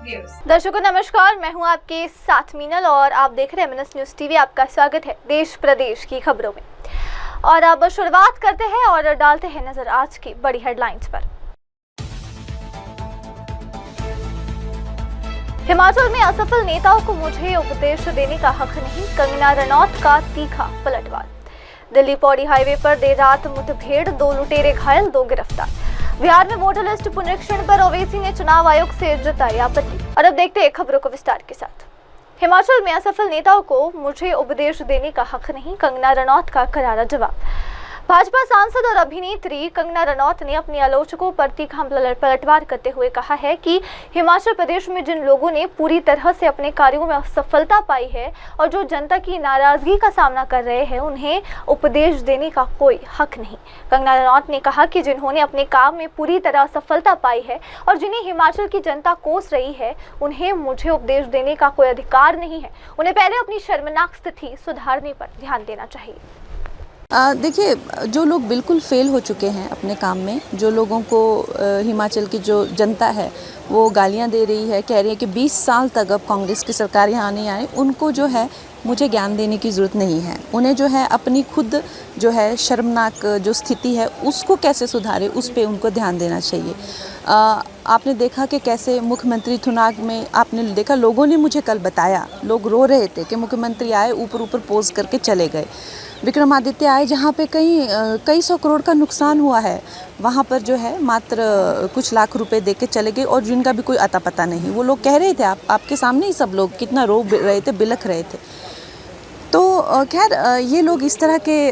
दर्शकों नमस्कार, मैं हूं आपके साथ मीनल और आप देख रहे हैं MNS न्यूज़ टीवी। आपका स्वागत है देश प्रदेश की खबरों में। और अब शुरुआत करते हैं और डालते हैं नजर आज की बड़ी हेडलाइंस पर। हिमाचल में असफल नेताओं को मुझे उपदेश देने का हक नहीं, कंगना रनौत का तीखा पलटवार। दिल्ली पौड़ी हाईवे पर देर रात मुठभेड़, 2 लुटेरे घायल, 2 गिरफ्तार। बिहार में वोटर लिस्ट पुनरीक्षण पर ओवैसी ने चुनाव आयोग से जताई आपत्ति। और अब देखते हैं खबरों को विस्तार के साथ। हिमाचल में असफल नेताओं को मुझे उपदेश देने का हक नहीं, कंगना रनौत का करारा जवाब। भाजपा सांसद और अभिनेत्री कंगना रनौत ने अपने आलोचकों पर तीखा पलटवार करते हुए कहा है कि हिमाचल प्रदेश में जिन लोगों ने पूरी तरह से अपने कार्यों में सफलता पाई है और जो जनता की नाराजगी का सामना कर रहे हैं, उन्हें उपदेश देने का कोई हक नहीं। कंगना रनौत ने कहा कि जिन्होंने अपने काम में पूरी तरह सफलता पाई है और जिन्हें हिमाचल की जनता कोस रही है, उन्हें मुझे उपदेश देने का कोई अधिकार नहीं है। उन्हें पहले अपनी शर्मनाक स्थिति सुधारने पर ध्यान देना चाहिए। देखिए, जो लोग बिल्कुल फेल हो चुके हैं अपने काम में, जो लोगों को हिमाचल की जो जनता है वो गालियां दे रही है, कह रही है कि 20 साल तक अब कांग्रेस की सरकार यहाँ नहीं आई, उनको जो है मुझे ज्ञान देने की ज़रूरत नहीं है। उन्हें जो है अपनी खुद जो है शर्मनाक जो स्थिति है उसको कैसे सुधारे, उस पर उनको ध्यान देना चाहिए। आपने देखा कि कैसे मुख्यमंत्री थुनाग में आपने देखा, लोगों ने मुझे कल बताया, लोग रो रहे थे कि मुख्यमंत्री आए, ऊपर पोज करके चले गए। विक्रमादित्य आए, जहाँ पे कई सौ करोड़ का नुकसान हुआ है, वहाँ पर जो है मात्र कुछ लाख रुपए दे के चले गए और जिनका भी कोई अता पता नहीं। वो लोग कह रहे थे, आपके सामने ही सब लोग कितना रो रहे थे, बिलख रहे थे। तो खैर, ये लोग इस तरह के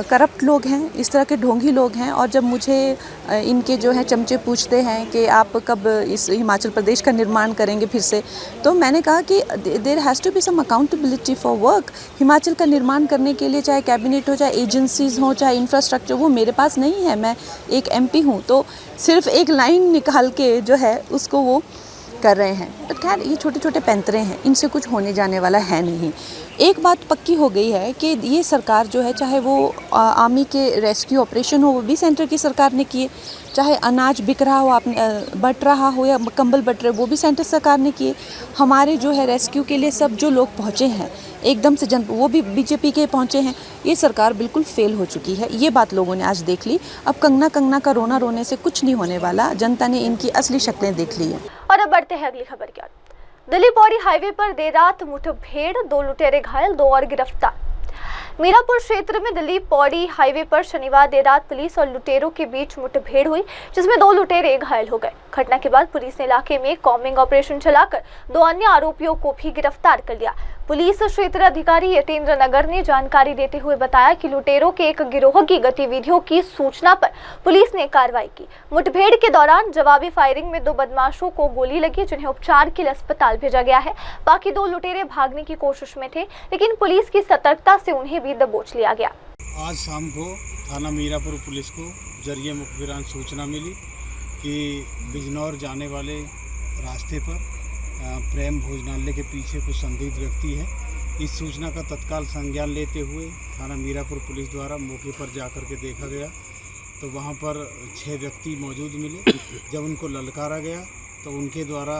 करप्ट लोग हैं, इस तरह के ढोंगी लोग हैं। और जब मुझे इनके जो है चमचे पूछते हैं कि आप कब इस हिमाचल प्रदेश का निर्माण करेंगे फिर से, तो मैंने कहा कि there has to be some accountability for work. Himachal का निर्माण करने के लिए चाहे कैबिनेट हो, चाहे एजेंसीज हो, चाहे इंफ्रास्ट्रक्चर, वो मेरे पास नहीं है। मैं एक MP हूँ, तो सिर्फ एक लाइन निकाल के जो है उसको वो कर रहे हैं। तो खैर, ये छोटे छोटे पैंतरे हैं, इनसे कुछ होने जाने वाला है नहीं। एक बात पक्की हो गई है कि ये सरकार जो है, चाहे वो आर्मी के रेस्क्यू ऑपरेशन हो, वो भी सेंटर की सरकार ने किए, चाहे अनाज बिक रहा हो, बट रहा हो या कंबल बट रहे, वो भी सेंटर सरकार ने किए। हमारे जो है रेस्क्यू के लिए सब जो लोग पहुँचे हैं एकदम से, वो भी BJP के पहुँचे हैं। ये सरकार बिल्कुल फेल हो चुकी है, ये बात लोगों ने आज देख ली। अब कंगना का रोना रोने से कुछ नहीं होने वाला, जनता ने इनकी असली शक्लें देख ली है। और अब बढ़ते हैं अगली खबर की ओर। दिल्ली पौड़ी हाईवे पर देर रात मुठभेड़, 2 लुटेरे घायल, 2 और गिरफ्तार। मीरापुर क्षेत्र में दिल्ली पौड़ी हाईवे पर शनिवार देर रात पुलिस और लुटेरों के बीच मुठभेड़ हुई, जिसमें 2 लुटेरे घायल हो गए। घटना के बाद पुलिस ने इलाके में कॉम्बिंग ऑपरेशन चलाकर 2 अन्य आरोपियों को भी गिरफ्तार कर लिया। पुलिस क्षेत्र अधिकारी यतेंद्र नगर ने जानकारी देते हुए बताया कि लुटेरों के एक गिरोह की गतिविधियों की सूचना पर पुलिस ने कार्रवाई की। मुठभेड़ के दौरान जवाबी फायरिंग में 2 बदमाशों को गोली लगी, जिन्हें उपचार के लिए अस्पताल भेजा गया है। बाकी 2 लुटेरे भागने की कोशिश में थे, लेकिन पुलिस की सतर्कता से उन्हें भी दबोच लिया गया। आज शाम को थाना मीरापुर पुलिस को जरिए मुखबिरान सूचना मिली कि बिजनौर जाने वाले रास्ते पर प्रेम भोजनालय के पीछे कुछ संदिग्ध व्यक्ति है। इस सूचना का तत्काल संज्ञान लेते हुए थाना मीरापुर पुलिस द्वारा मौके पर जाकर के देखा गया, तो वहां पर 6 व्यक्ति मौजूद मिले। जब उनको ललकारा गया तो उनके द्वारा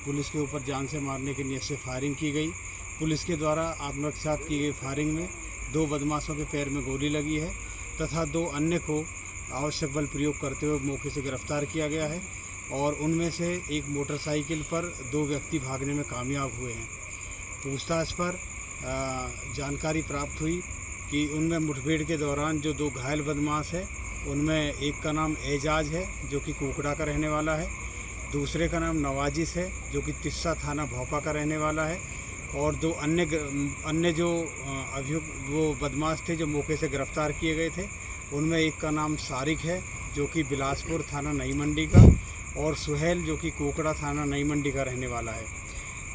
पुलिस के ऊपर जान से मारने की नीयत से फायरिंग की गई। पुलिस के द्वारा आत्मरक्षा की गई फायरिंग में 2 बदमाशों के पैर में गोली लगी है तथा 2 अन्य को आवश्यक बल प्रयोग करते हुए मौके से गिरफ्तार किया गया है। और उनमें से एक मोटरसाइकिल पर 2 व्यक्ति भागने में कामयाब हुए हैं। पूछताछ पर जानकारी प्राप्त हुई कि उनमें मुठभेड़ के दौरान जो 2 घायल बदमाश है, उनमें एक का नाम एजाज है जो कि कुकड़ा का रहने वाला है, दूसरे का नाम नवाजिश है जो कि तिस्सा थाना भोपा का रहने वाला है, और 2 अन्य जो अभियुक्त वो बदमाश थे जो मौके से गिरफ्तार किए गए थे, उनमें एक का नाम सारिक है जो कि बिलासपुर थाना नई मंडी का, और सुहेल जो कि कोकड़ा थाना नई मंडी का रहने वाला है।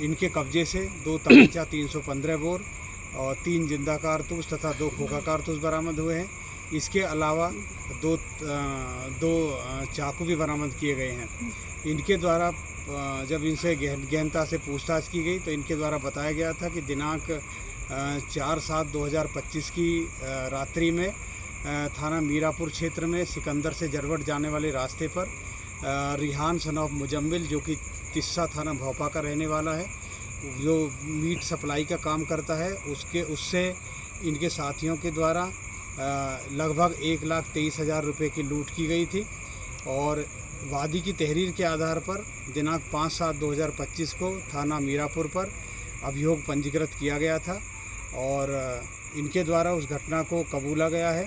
इनके कब्जे से 2 तमंचा 315 बोर और 3 जिंदा कारतूस तथा 2 खोखा कारतूस बरामद हुए हैं। इसके अलावा 2 चाकू भी बरामद किए गए हैं। इनके द्वारा जब इनसे गहनता से पूछताछ की गई तो इनके द्वारा बताया गया था कि दिनांक 4/7/2025 की रात्रि में थाना मीरापुर क्षेत्र में सिकंदर से जरवट जाने वाले रास्ते पर रिहान सन ऑफ मुजम्मिल जो कि तिस्सा थाना भोपा का रहने वाला है, जो मीट सप्लाई का काम करता है, उससे इनके साथियों के द्वारा लगभग 1,23,000 रुपये की लूट की गई थी। और वादी की तहरीर के आधार पर दिनांक 5/7/2025 को थाना मीरापुर पर अभियोग पंजीकृत किया गया था और इनके द्वारा उस घटना को कबूला गया है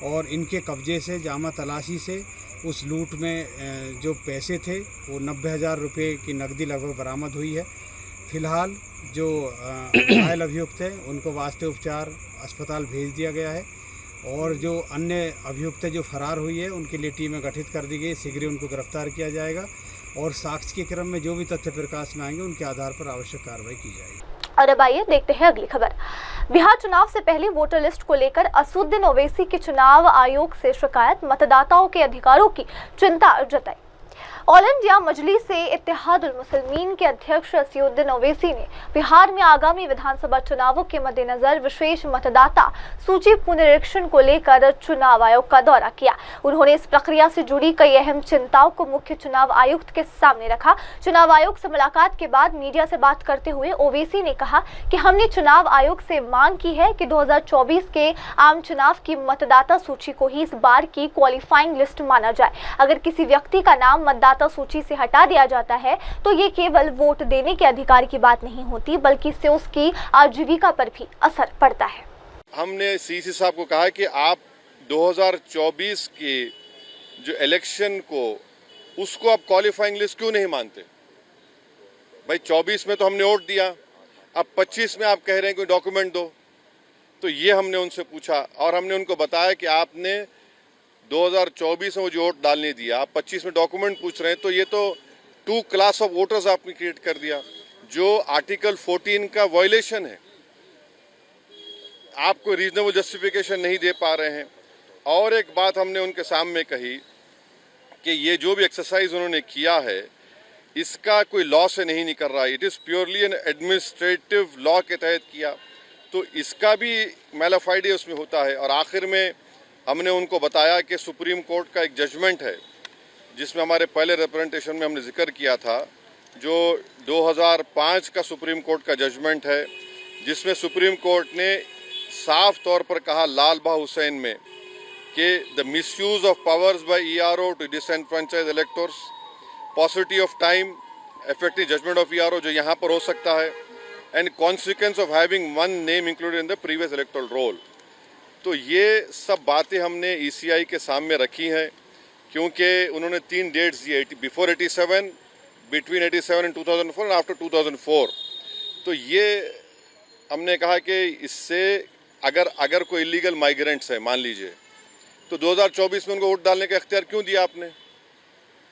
और इनके कब्जे से जामा तलाशी से उस लूट में जो पैसे थे वो 90,000 रुपये की नकदी लगभग बरामद हुई है। फिलहाल जो घायल अभियुक्त हैं उनको वास्ते उपचार अस्पताल भेज दिया गया है और जो अन्य अभियुक्त जो फरार हुई है उनके लिए टीमें गठित कर दी गई, शीघ्र उनको गिरफ्तार किया जाएगा और साक्ष्य के क्रम में जो भी तथ्य प्रकाश में आएंगे उनके आधार पर आवश्यक कार्रवाई की जाएगी। और अब आइए देखते हैं अगली खबर। बिहार चुनाव से पहले वोटर लिस्ट को लेकर असुद्दीन ओवैसी की चुनाव आयोग से शिकायत, मतदाताओं के अधिकारों की चिंता जताई। ऑल इंडिया मजलिस से इत्तेहादुल मुस्लिमीन के अध्यक्ष असुद्दीन ओवैसी ने बिहार में आगामी विधानसभा चुनावों के मद्देनजर विशेष मतदाता सूची पुनरीक्षण को लेकर चुनाव आयोग का दौरा किया। उन्होंने इस प्रक्रिया से जुड़ी कई अहम चिंताओं को मुख्य चुनाव आयुक्त के सामने रखा। चुनाव आयोग से मुलाकात के बाद मीडिया से बात करते हुए ओवैसी ने कहा कि हमने चुनाव आयोग से मांग की है कि 2024 के आम चुनाव की मतदाता सूची को ही इस बार की क्वालिफाइंग लिस्ट माना जाए। अगर किसी व्यक्ति का नाम मतदाता सूची से हटा दिया जाता है तो ये केवल वोट देने के अधिकार की बात नहीं होती, बल्कि इससे उसकी आजीविका पर भी असर पड़ता है। हमने सीसी साहब को कहा कि आप 2024 के जो इलेक्शन को उसको आप क्वालिफाइंग लिस्ट क्यों नहीं मानते? भाई 24 में तो हमने वोट दिया, अब 25 में आप कह रहे हैं कोई डॉक्यूमेंट दो। तो ये हमने उनसे पूछा और हमने उनको बताया कि आपने 2024 में वो जो वोट डालने दिया, आप 25 में डॉक्यूमेंट पूछ रहे हैं, तो ये तो 2 क्लास ऑफ वोटर्स आपने क्रिएट कर दिया जो आर्टिकल 14 का वायलेशन है। आप कोई रीजनेबल जस्टिफिकेशन नहीं दे पा रहे हैं। और एक बात हमने उनके सामने कही कि ये जो भी एक्सरसाइज उन्होंने किया है इसका कोई लॉ से नहीं निकल रहा है, it is purely N administrative law के तहत किया, तो इसका भी मैलाफाइडे उसमें होता है। और आखिर में हमने उनको बताया कि सुप्रीम कोर्ट का एक जजमेंट है जिसमें हमारे पहले रिप्रेजेंटेशन में हमने जिक्र किया था, जो 2005 का सुप्रीम कोर्ट का जजमेंट है, जिसमें सुप्रीम कोर्ट ने साफ तौर पर कहा लाल बहा हुसैन में कि the misuse of powers by ERO to disenfranchise electors, possibility of time effective judgement of ERO जो यहाँ पर हो सकता है, and consequence of having one name included in the previous electoral roll. तो ये सब बातें हमने ईसीआई के सामने रखी हैं, क्योंकि उन्होंने 3 डेट्स दिए, before 87, between 87 and 2004 and after 2004। तो ये हमने कहा कि इससे अगर कोई इलीगल माइग्रेंट्स है मान लीजिए, तो 2024 में उनको वोट डालने का इख्तियार क्यों दिया आपने?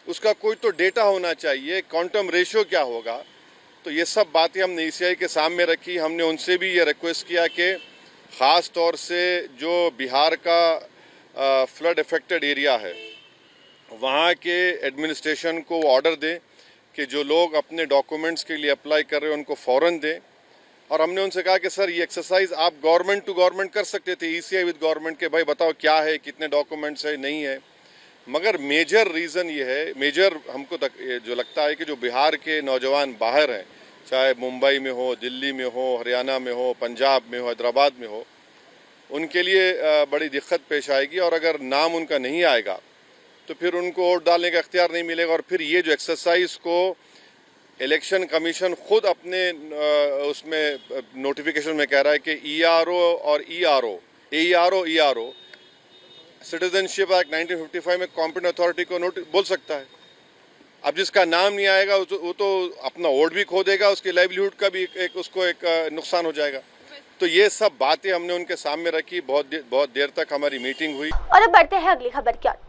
उसका कोई तो डेटा होना चाहिए, क्वांटम रेशियो क्या होगा। तो ये सब बातें हमने ईसीआई के सामने रखी। हमने उनसे भी ये रिक्वेस्ट किया कि ख़ास तौर से जो बिहार का फ्लड इफेक्टेड एरिया है वहाँ के एडमिनिस्ट्रेशन को ऑर्डर दें कि जो लोग अपने डॉक्यूमेंट्स के लिए अप्लाई कर रहे हैं उनको फ़ौरन दें। और हमने उनसे कहा कि सर ये एक्सरसाइज आप गवर्नमेंट टू गवर्नमेंट कर सकते थे, ईसीआई विद गवर्नमेंट के, भाई बताओ क्या है, कितने डॉक्यूमेंट्स है, नहीं है। मगर मेजर रीज़न ये है, मेजर हमको जो लगता है कि जो बिहार के नौजवान बाहर हैं, चाहे मुंबई में हो, दिल्ली में हो, हरियाणा में हो, पंजाब में हो, हैदराबाद में हो, उनके लिए बड़ी दिक्कत पेश आएगी। और अगर नाम उनका नहीं आएगा तो फिर उनको वोट डालने का इख्तियार नहीं मिलेगा। और फिर ये जो एक्सरसाइज को इलेक्शन कमीशन खुद अपने उसमें नोटिफिकेशन में कह रहा है कि ईआरओ और ईआरओ सिटीजनशिप एक्ट 1955 में कॉम्पिटेंट अथॉरिटी को बोल सकता है। अब जिसका नाम नहीं आएगा वो तो अपना वोट भी खो देगा, उसकी लाइवलीहुड का भी उसको एक नुकसान हो जाएगा। तो ये सब बातें हमने उनके सामने रखी। बहुत देर तक हमारी मीटिंग हुई। और अब बढ़ते हैं अगली खबर की ओर।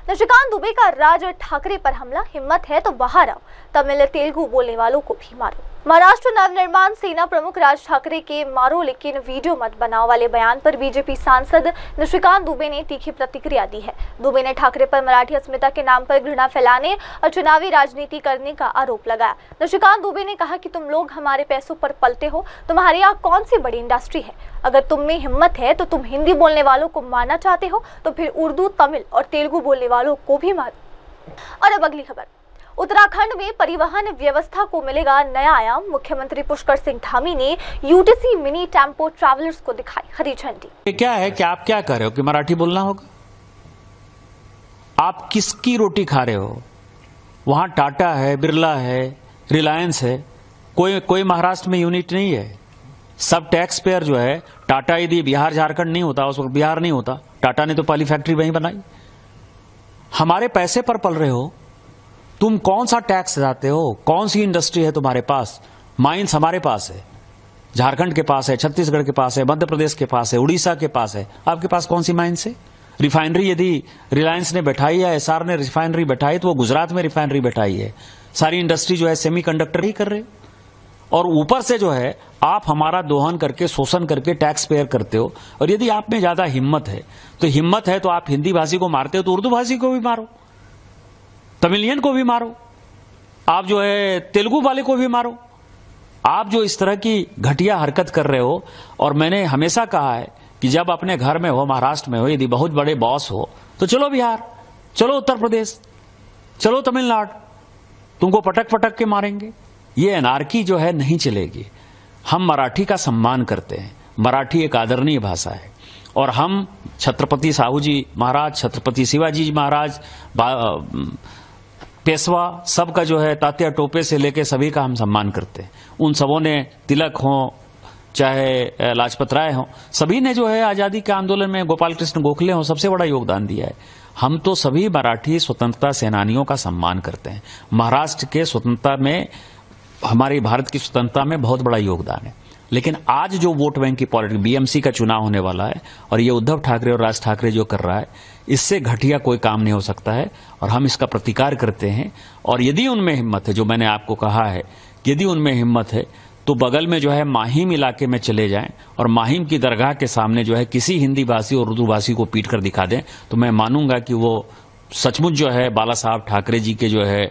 निशिकांत दुबे का राज ठाकरे पर हमला, हिम्मत है तो बाहर आओ, तमिल तेलुगु बोलने वालों को भी मारो। महाराष्ट्र नवनिर्माण सेना प्रमुख राज ठाकरे के मारो लेकिन वीडियो मत बनाओ वाले बयान पर बीजेपी सांसद निशिकांत दुबे ने तीखी प्रतिक्रिया दी है। दुबे ने ठाकरे पर मराठी अस्मिता के नाम पर घृणा फैलाने और चुनावी राजनीति करने का आरोप लगाया। निशिकांत दुबे ने कहा कि तुम लोग हमारे पैसों पर पलते हो, तुम्हारे यहाँ कौन सी बड़ी इंडस्ट्री है? अगर तुम में हिम्मत है तो तुम हिंदी बोलने वालों को मारना चाहते हो तो फिर उर्दू, तमिल और तेलुगु बोलने वालों को भी मारो। और अब अगली खबर। उत्तराखंड में परिवहन व्यवस्था को मिलेगा नया आयाम। मुख्यमंत्री पुष्कर सिंह धामी ने यूटीसी मिनी टेम्पो ट्रैवलर्स को दिखाई हरी झंडी। ये क्या है कि आप क्या कर रहे हो कि मराठी बोलना होगा? आप किसकी रोटी खा रहे हो? वहां टाटा है, बिरला है, रिलायंस है, कोई महाराष्ट्र में यूनिट नहीं है। सब टैक्स पेयर जो है, टाटा यदि बिहार झारखंड नहीं होता, उस वक्त बिहार नहीं होता, टाटा ने तो पहली फैक्ट्री वहीं बनाई। हमारे पैसे पर पल रहे हो तुम। कौन सा टैक्स देते हो? कौन सी इंडस्ट्री है तुम्हारे पास? माइंस हमारे पास है, झारखंड के पास है, छत्तीसगढ़ के पास है, मध्य प्रदेश के पास है, उड़ीसा के पास है। आपके पास कौन सी माइंस है? रिफाइनरी यदि रिलायंस ने बैठाई है, एसआर ने रिफाइनरी बैठाई, तो वो गुजरात में रिफाइनरी बैठाई है। सारी इंडस्ट्री जो है सेमीकंडक्टर ही कर रहे। और ऊपर से जो है आप हमारा दोहन करके, शोषण करके टैक्स पेयर करते हो। और यदि आप में ज्यादा हिम्मत है तो आप हिंदी भाषी को मारते हो तो उर्दू भाषी को भी मारो, तमिलियन को भी मारो, आप जो है तेलुगु वाले को भी मारो। आप जो इस तरह की घटिया हरकत कर रहे हो, और मैंने हमेशा कहा है कि जब अपने घर में हो, महाराष्ट्र में हो, यदि बहुत बड़े बॉस हो तो चलो बिहार, चलो उत्तर प्रदेश, चलो तमिलनाडु, तुमको पटक पटक के मारेंगे। ये एनार्की जो है नहीं चलेगी। हम मराठी का सम्मान करते हैं, मराठी एक आदरणीय भाषा है, और हम छत्रपति साहू जी महाराज, छत्रपति शिवाजी जी महाराज, पेशवा, सबका जो है तात्या टोपे से लेके सभी का हम सम्मान करते हैं। उन सबों ने, तिलक हो चाहे लाजपत राय हो, सभी ने जो है आजादी के आंदोलन में, गोपाल कृष्ण गोखले हो, सबसे बड़ा योगदान दिया है। हम तो सभी मराठी स्वतंत्रता सेनानियों का सम्मान करते हैं। महाराष्ट्र के स्वतंत्रता में, हमारे भारत की स्वतंत्रता में बहुत बड़ा योगदान है। लेकिन आज जो वोट बैंक की पॉलिटिक्स, बीएमसी का चुनाव होने वाला है, और ये उद्धव ठाकरे और राज ठाकरे जो कर रहा है, इससे घटिया कोई काम नहीं हो सकता है, और हम इसका प्रतिकार करते हैं। और यदि उनमें हिम्मत है, जो मैंने आपको कहा है, यदि उनमें हिम्मत है तो बगल में जो है माहिम इलाके में चले जाएं, और माहिम की दरगाह के सामने जो है किसी हिंदी भाषी और उर्दू भाषी को पीट कर दिखा दें, तो मैं मानूंगा कि वो सचमुच जो है बाला साहब ठाकरे जी के जो है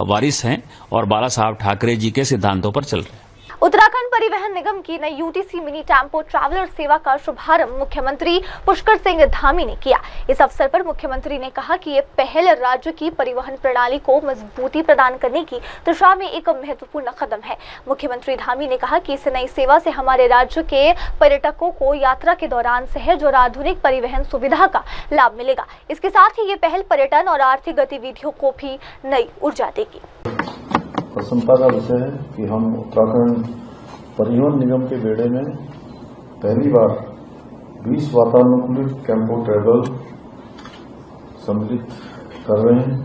वारिस हैं, और बाला साहब ठाकरे जी के सिद्धांतों पर चल रहे हैं। उत्तराखंड परिवहन निगम की नई यूटीसी मिनी टेम्पो ट्रैवलर सेवा का शुभारंभ मुख्यमंत्री पुष्कर सिंह धामी ने किया। इस अवसर पर मुख्यमंत्री ने कहा कि ये पहल राज्य की परिवहन प्रणाली को मजबूती प्रदान करने की दिशा में एक महत्वपूर्ण कदम है। मुख्यमंत्री धामी ने कहा कि इस नई सेवा से हमारे राज्य के पर्यटकों को यात्रा के दौरान सहज और आधुनिक परिवहन सुविधा का लाभ मिलेगा। इसके साथ ही ये पहल पर्यटन और आर्थिक गतिविधियों को भी नई ऊर्जा देगी। प्रसन्नता का विषय है कि हम उत्तराखंड परिवहन निगम के बेड़े में पहली बार 20 वातानुकूलित टेम्पो ट्रैवल सम्मिलित कर रहे हैं।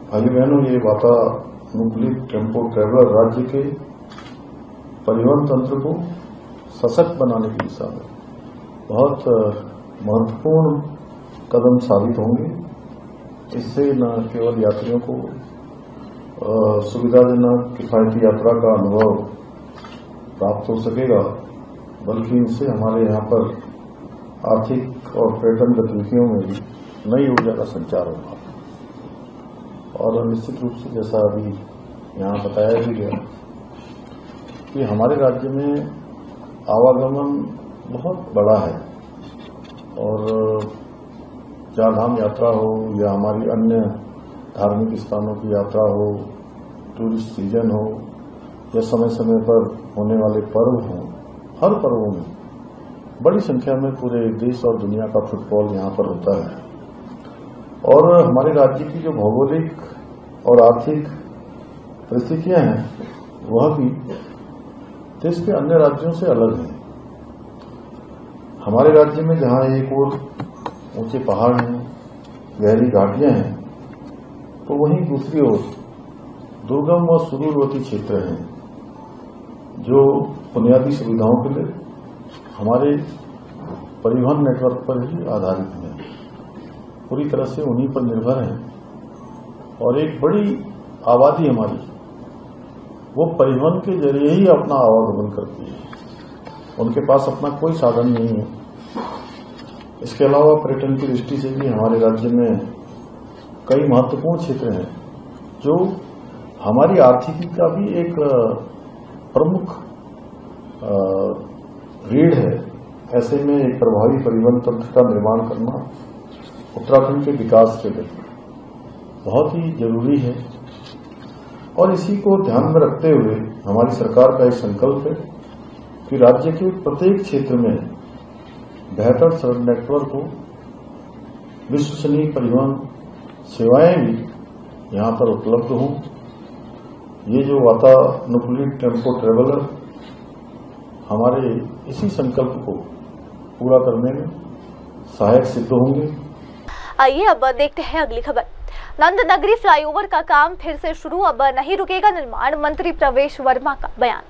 भाई बहनों, ये वातानुकूलित टेम्पो ट्रैवलर राज्य के परिवहन तंत्र को सशक्त बनाने की दिशा में बहुत महत्वपूर्ण कदम साबित होंगे। इससे न केवल यात्रियों को सुविधाजनक किफायती यात्रा का अनुभव प्राप्त हो सकेगा, बल्कि इनसे हमारे यहाँ पर आर्थिक और पर्यटन गतिविधियों में भी नई ऊर्जा का संचार होगा। और निश्चित रूप से जैसा अभी यहाँ बताया भी गया कि हमारे राज्य में आवागमन बहुत बड़ा है, और चारधाम यात्रा हो या हमारी अन्य धार्मिक स्थानों की यात्रा हो, टूरिस्ट सीजन हो, या समय समय पर होने वाले पर्व हों, हर पर्वों में बड़ी संख्या में पूरे देश और दुनिया का फुटफॉल यहाँ पर होता है। और हमारे राज्य की जो भौगोलिक और आर्थिक परिस्थितियां हैं, वह भी देश के अन्य राज्यों से अलग हैं। हमारे राज्य में जहाँ एक ओर ऊंचे पहाड़ हैं, गहरी घाटियां हैं, तो वहीं दूसरी ओर दुर्गम व सुदूरवर्ती क्षेत्र हैं, जो बुनियादी सुविधाओं के लिए हमारे परिवहन नेटवर्क पर ही आधारित हैं, पूरी तरह से उन्हीं पर निर्भर हैं। और एक बड़ी आबादी हमारी वो परिवहन के जरिए ही अपना आवागमन करती है, उनके पास अपना कोई साधन नहीं है। इसके अलावा पर्यटन की दृष्टि से भी हमारे राज्य में कई महत्वपूर्ण क्षेत्र हैं जो हमारी आर्थिकी का भी एक प्रमुख रीढ़ है। ऐसे में एक प्रभावी परिवहन तंत्र का निर्माण करना उत्तराखंड के विकास के लिए बहुत ही जरूरी है और इसी को ध्यान में रखते हुए हमारी सरकार का एक संकल्प है कि राज्य के प्रत्येक क्षेत्र में बेहतर सड़क नेटवर्क हो, विश्वसनीय परिवहन सेवाएं भी यहां पर उपलब्ध हों। ये जो वातानुकूलित टेम्पो ट्रेवलर हमारे इसी संकल्प को पूरा करने में सहायक सिद्ध होंगे। आइए अब देखते हैं अगली खबर। नंदनगरी फ्लाईओवर का काम फिर से शुरू, अब नहीं रुकेगा निर्माण, मंत्री प्रवेश वर्मा का बयान।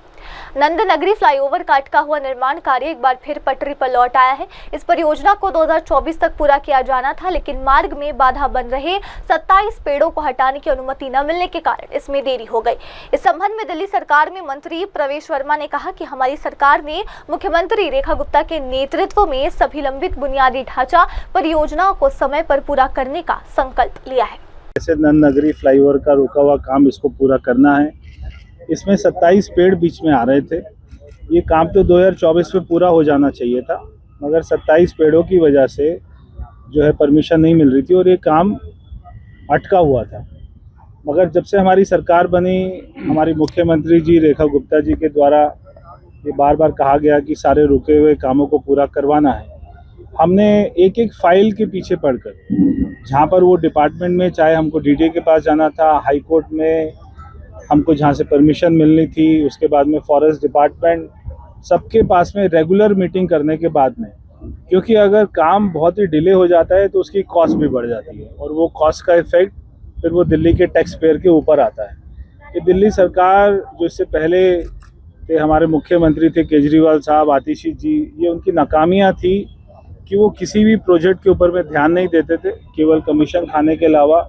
नंदनगरी फ्लाईओवर का अटका हुआ निर्माण कार्य एक बार फिर पटरी पर लौट आया है। इस परियोजना को 2024 तक पूरा किया जाना था, लेकिन मार्ग में बाधा बन रहे 27 पेड़ों को हटाने की अनुमति न मिलने के कारण इसमें देरी हो गई। इस संबंध में दिल्ली सरकार में मंत्री प्रवेश वर्मा ने कहा कि हमारी सरकार ने मुख्यमंत्री रेखा गुप्ता के नेतृत्व में सभी लंबित बुनियादी ढांचा परियोजनाओं को समय पर पूरा करने का संकल्प लिया है। जैसे नंदनगरी फ्लाईओवर का रुका हुआ काम, इसको पूरा करना है। इसमें 27 पेड़ बीच में आ रहे थे। ये काम तो 2024 में पूरा हो जाना चाहिए था, मगर 27 पेड़ों की वजह से जो है परमिशन नहीं मिल रही थी और ये काम अटका हुआ था। मगर जब से हमारी सरकार बनी, हमारी मुख्यमंत्री जी रेखा गुप्ता जी के द्वारा ये बार बार कहा गया कि सारे रुके हुए कामों को पूरा करवाना है। हमने एक एक फाइल के पीछे पढ़कर, जहाँ पर वो डिपार्टमेंट में, चाहे हमको डीडीए के पास जाना था, हाई कोर्ट में हमको जहाँ से परमिशन मिलनी थी, उसके बाद में फॉरेस्ट डिपार्टमेंट, सबके पास में रेगुलर मीटिंग करने के बाद में, क्योंकि अगर काम बहुत ही डिले हो जाता है तो उसकी कॉस्ट भी बढ़ जाती है और वो कॉस्ट का इफेक्ट फिर वो दिल्ली के टैक्स पेयर के ऊपर आता है। ये दिल्ली सरकार जो इससे पहले थे, हमारे मुख्यमंत्री थे केजरीवाल साहब, आतिशी जी, ये उनकी नाकामियाँ थी कि वो किसी भी प्रोजेक्ट के ऊपर में ध्यान नहीं देते थे, केवल कमीशन खाने के अलावा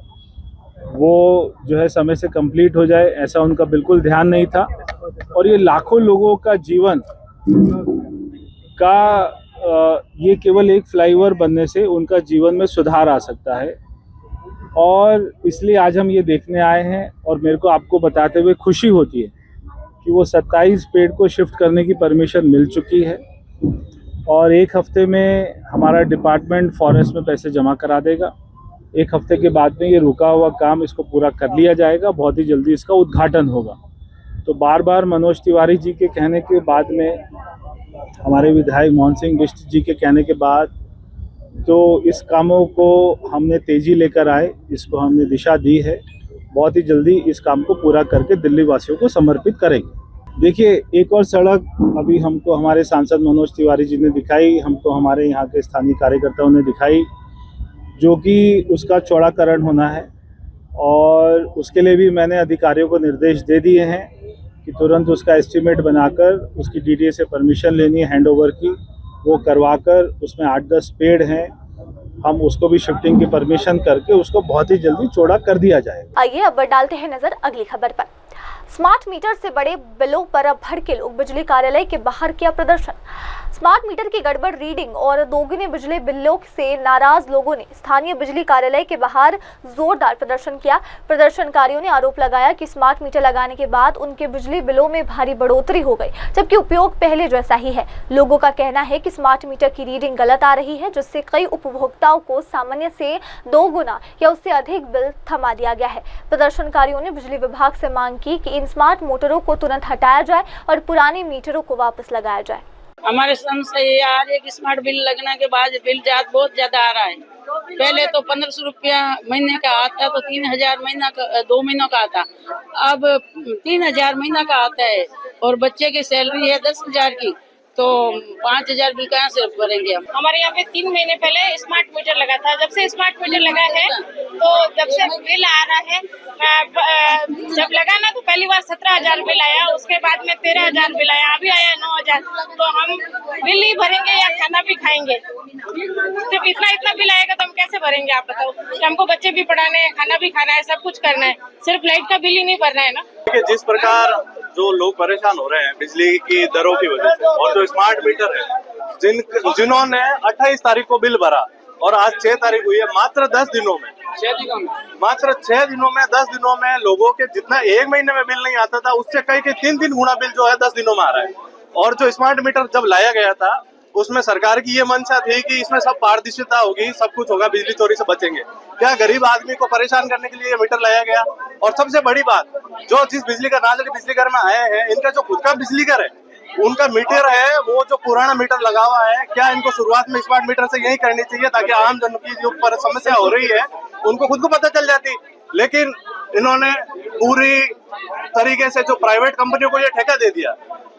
वो जो है समय से कंप्लीट हो जाए, ऐसा उनका बिल्कुल ध्यान नहीं था। और ये लाखों लोगों का जीवन का ये केवल एक फ्लाईओवर बनने से उनका जीवन में सुधार आ सकता है। और इसलिए आज हम ये देखने आए हैं और मेरे को आपको बताते हुए खुशी होती है कि वो 27 पेड़ को शिफ्ट करने की परमिशन मिल चुकी है और एक हफ्ते में हमारा डिपार्टमेंट फॉरेस्ट में पैसे जमा करा देगा। एक हफ्ते के बाद में ये रुका हुआ काम, इसको पूरा कर लिया जाएगा। बहुत ही जल्दी इसका उद्घाटन होगा। तो बार बार मनोज तिवारी जी के कहने के बाद में, हमारे विधायक मोहन सिंह बिष्ट जी के कहने के बाद, तो इस कामों को हमने तेजी लेकर आए, इसको हमने दिशा दी है। बहुत ही जल्दी इस काम को पूरा करके दिल्ली वासियों को समर्पित करेंगे। देखिए, एक और सड़क अभी हमको हमारे सांसद मनोज तिवारी जी ने दिखाई, हमको हमारे यहाँ के स्थानीय कार्यकर्ताओं ने दिखाई, जो कि उसका चौड़ाकरण होना है। और उसके लिए भी मैंने अधिकारियों को निर्देश दे दिए हैं कि तुरंत उसका एस्टीमेट बनाकर उसकी डीडीए से परमिशन लेनी है हैंडओवर की, वो करवाकर उसमें 8-10 पेड़ हैं, हम उसको भी शिफ्टिंग की परमिशन करके उसको बहुत ही जल्दी चौड़ा कर दिया जाए। आइए अब डालते हैं नजर अगली खबर पर। स्मार्ट मीटर से बड़े बिलों पर अब भड़के लोग, बिजली कार्यालय के बाहर किया प्रदर्शन। स्मार्ट मीटर की गड़बड़ रीडिंग और दोगुने बिजली बिलों से नाराज लोगों ने स्थानीय बिजली कार्यालय के बाहर जोरदार प्रदर्शन किया। प्रदर्शनकारियों ने आरोप लगाया कि स्मार्ट मीटर लगाने के बाद उनके बिजली बिलों में भारी बढ़ोतरी हो गई, जबकि उपयोग पहले जैसा ही है। लोगों का कहना है कि स्मार्ट मीटर की रीडिंग गलत आ रही है, जिससे कई उपभोक्ताओं को सामान्य से 2 गुना या उससे अधिक बिल थमा दिया गया है। प्रदर्शनकारियों ने बिजली विभाग से मांग की कि इन स्मार्ट मोटरों को तुरंत हटाया जाए और पुराने मीटरों को वापस लगाया जाए। हमारे समझ ये आ रही है कि स्मार्ट बिल लगने के बाद बिल बहुत ज्यादा आ रहा है। पहले तो 1500 रुपया महीने का आता, तो 3000 महीना का 2 महीनों का आता, अब 3000 महीना का आता है। और बच्चे की सैलरी है 10,000 की, तो 5000 बिल कहाँ से भरेंगे हम। हमारे यहाँ पे 3 महीने पहले स्मार्ट मीटर लगा था। जब से स्मार्ट मीटर लगा है, तो जब से बिल आ रहा है, जब लगा ना तो पहली बार 17,000 बिल आया, उसके बाद में 13,000 बिल आया, अभी आया 9,000। तो हम बिल ही भरेंगे या खाना भी खाएंगे? सिर्फ इतना बिल आएगा तो हम कैसे भरेंगे, आप बताओ। हमको बच्चे भी पढ़ाने हैं, खाना भी खाना है, सब कुछ करना है, सिर्फ लाइट का बिल ही नहीं भरना है ना। जिस प्रकार जो लोग परेशान हो रहे हैं बिजली की दरों की वजह से, और जो स्मार्ट मीटर है जिन्होंने 28 तारीख को बिल भरा और आज 6 तारीख हुई है, मात्र 10 दिनों में, मात्र 6 दिनों में 10 दिनों में लोगों के जितना 1 महीने में बिल नहीं आता था, उससे कई 3 गुना बिल जो है 10 दिनों में आ रहा है। और जो स्मार्ट मीटर जब लाया गया था उसमें सरकार की ये मंशा थी कि इसमें सब पारदर्शिता होगी, सब कुछ होगा, बिजली चोरी से बचेंगे। क्या गरीब आदमी को परेशान करने के लिए ये मीटर लाया गया? और सबसे बड़ी बात, जो जिस बिजली घर ना जो बिजली घर में आए हैं, इनका जो खुद का बिजली घर है, उनका मीटर है, वो जो पुराना मीटर लगा हुआ है, क्या इनको शुरुआत में स्मार्ट मीटर से यही करनी चाहिए ताकि आम जन की जो समस्या हो रही है उनको खुद को पता चल जाती। लेकिन इन्होंने पूरी तरीके से जो प्राइवेट कंपनियों को ये ठेका दे दिया,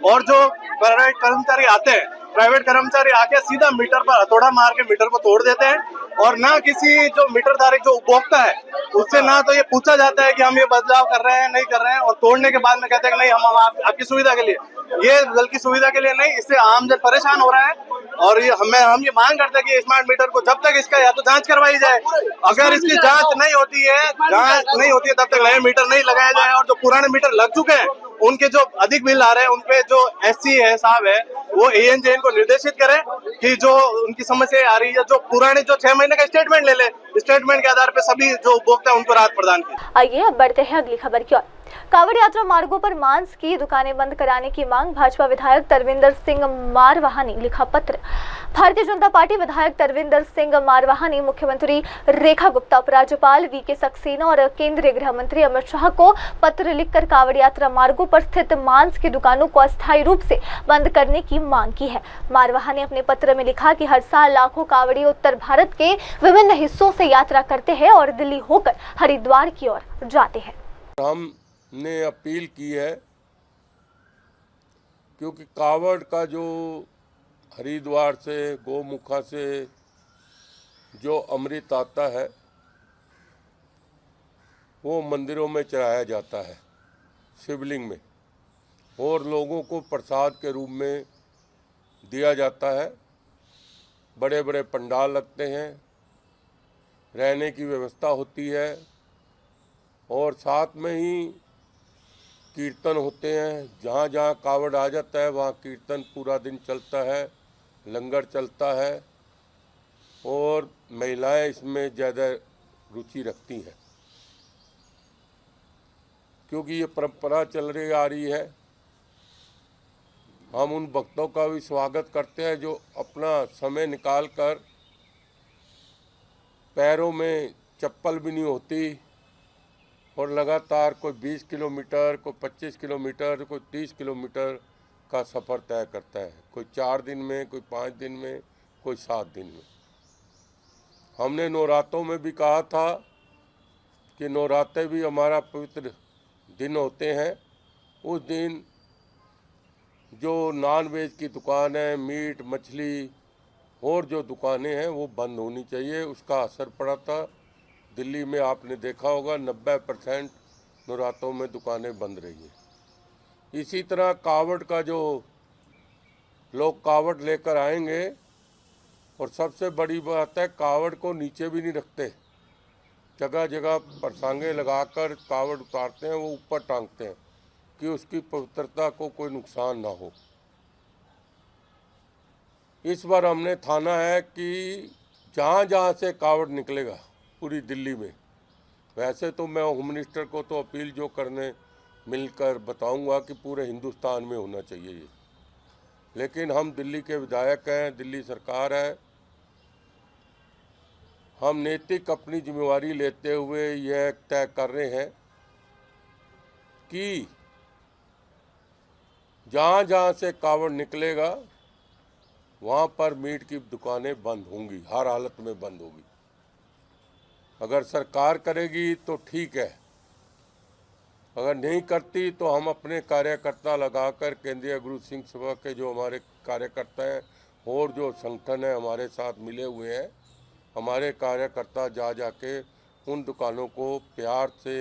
और जो प्राइवेट कर्मचारी आते हैं, प्राइवेट कर्मचारी आके सीधा मीटर पर हथौड़ा मार के मीटर को तोड़ देते हैं, और ना किसी जो मीटर धारक जो उपभोक्ता है उससे ना तो ये पूछा जाता है कि हम ये बदलाव कर रहे हैं नहीं कर रहे हैं, और तोड़ने के बाद में कहते हैं कि नहीं हम आपकी सुविधा के लिए, ये दल की सुविधा के लिए नहीं, इससे आम जन परेशान हो रहा है। और ये हम ये मांग करते हैं कि स्मार्ट मीटर को जब तक इसका या तो जांच करवाई जाए, अगर इसकी जांच नहीं होती है तब तक नए मीटर नहीं लगाया जाए, और जो पुराने मीटर लग चुके हैं उनके जो अधिक बिल आ रहे हैं उनपे जो SC है साहब है वो ANJN को निर्देशित करें कि जो उनकी समस्या आ रही है, जो पुराने जो 6 महीने का स्टेटमेंट ले ले, स्टेटमेंट के आधार पर सभी जो उपभोक्ता है उनको राहत प्रदान की। आइए अब बढ़ते हैं अगली खबर की ओर। कांवड़ यात्रा मार्गों पर मांस की दुकानें बंद कराने की मांग, भाजपा विधायक तरविंदर सिंह मारवाहा ने लिखा पत्र। भारतीय जनता पार्टी विधायक तरविंदर सिंह मारवाहा ने मुख्यमंत्री रेखा गुप्ता, उपराज्यपाल VK सक्सेना और केंद्रीय गृह मंत्री अमित शाह को पत्र लिखकर कांवड़ यात्रा मार्गों पर स्थित मांस की दुकानों को अस्थायी रूप से बंद करने की मांग की है। मारवाहा ने अपने पत्र में लिखा कि हर साल लाखों कांवड़ी उत्तर भारत के विभिन्न हिस्सों से यात्रा करते हैं और दिल्ली होकर हरिद्वार की ओर जाते हैं। हमने अपील की है क्योंकि कांवड़ का जो हरिद्वार से, गोमुखा से जो अमृत आता है वो मंदिरों में चढ़ाया जाता है, शिवलिंग में, और लोगों को प्रसाद के रूप में दिया जाता है। बड़े बड़े पंडाल लगते हैं, रहने की व्यवस्था होती है, और साथ में ही कीर्तन होते हैं। जहाँ जहाँ कांवड़ आ जाता है वहाँ कीर्तन पूरा दिन चलता है, लंगर चलता है, और महिलाएं इसमें ज़्यादा रुचि रखती हैं क्योंकि ये परंपरा चल रही आ रही है। हम उन भक्तों का भी स्वागत करते हैं जो अपना समय निकाल कर, पैरों में चप्पल भी नहीं होती, और लगातार कोई 20 किलोमीटर, कोई 25 किलोमीटर, कोई 30 किलोमीटर का सफ़र तय करता है, कोई 4 दिन में, कोई 5 दिन में, कोई 7 दिन में। हमने नवरात्रों में भी कहा था कि नवरात्रे भी हमारा पवित्र दिन होते हैं। उस दिन जो नॉन वेज की दुकान है, मीट मछली और जो दुकानें हैं वो बंद होनी चाहिए। उसका असर पड़ा था। दिल्ली में आपने देखा होगा 90% नवरात्रों में दुकानें बंद रही हैं। इसी तरह कांवड़ का जो लोग कांवड़ लेकर आएंगे, और सबसे बड़ी बात है कांवड़ को नीचे भी नहीं रखते, जगह जगह परसांगे लगाकर कांवड़ उतारते हैं, वो ऊपर टांगते हैं कि उसकी पवित्रता को कोई नुकसान ना हो। इस बार हमने ठाना है कि जहाँ जहाँ से कांवड़ निकलेगा पूरी दिल्ली में, वैसे तो मैं होम मिनिस्टर को तो अपील जो करने मिलकर बताऊंगा कि पूरे हिंदुस्तान में होना चाहिए ये, लेकिन हम दिल्ली के विधायक हैं, दिल्ली सरकार है, हम नैतिक अपनी जिम्मेवारी लेते हुए यह तय कर रहे हैं कि जहाँ जहाँ से कांवड़ निकलेगा वहाँ पर मीट की दुकानें बंद होंगी, हर हालत में बंद होगी। अगर सरकार करेगी तो ठीक है, अगर नहीं करती तो हम अपने कार्यकर्ता लगाकर, केंद्रीय गुरु सिंह सभा के जो हमारे कार्यकर्ता हैं और जो संगठन है हमारे साथ मिले हुए हैं, हमारे कार्यकर्ता जा जाके उन दुकानों को प्यार से,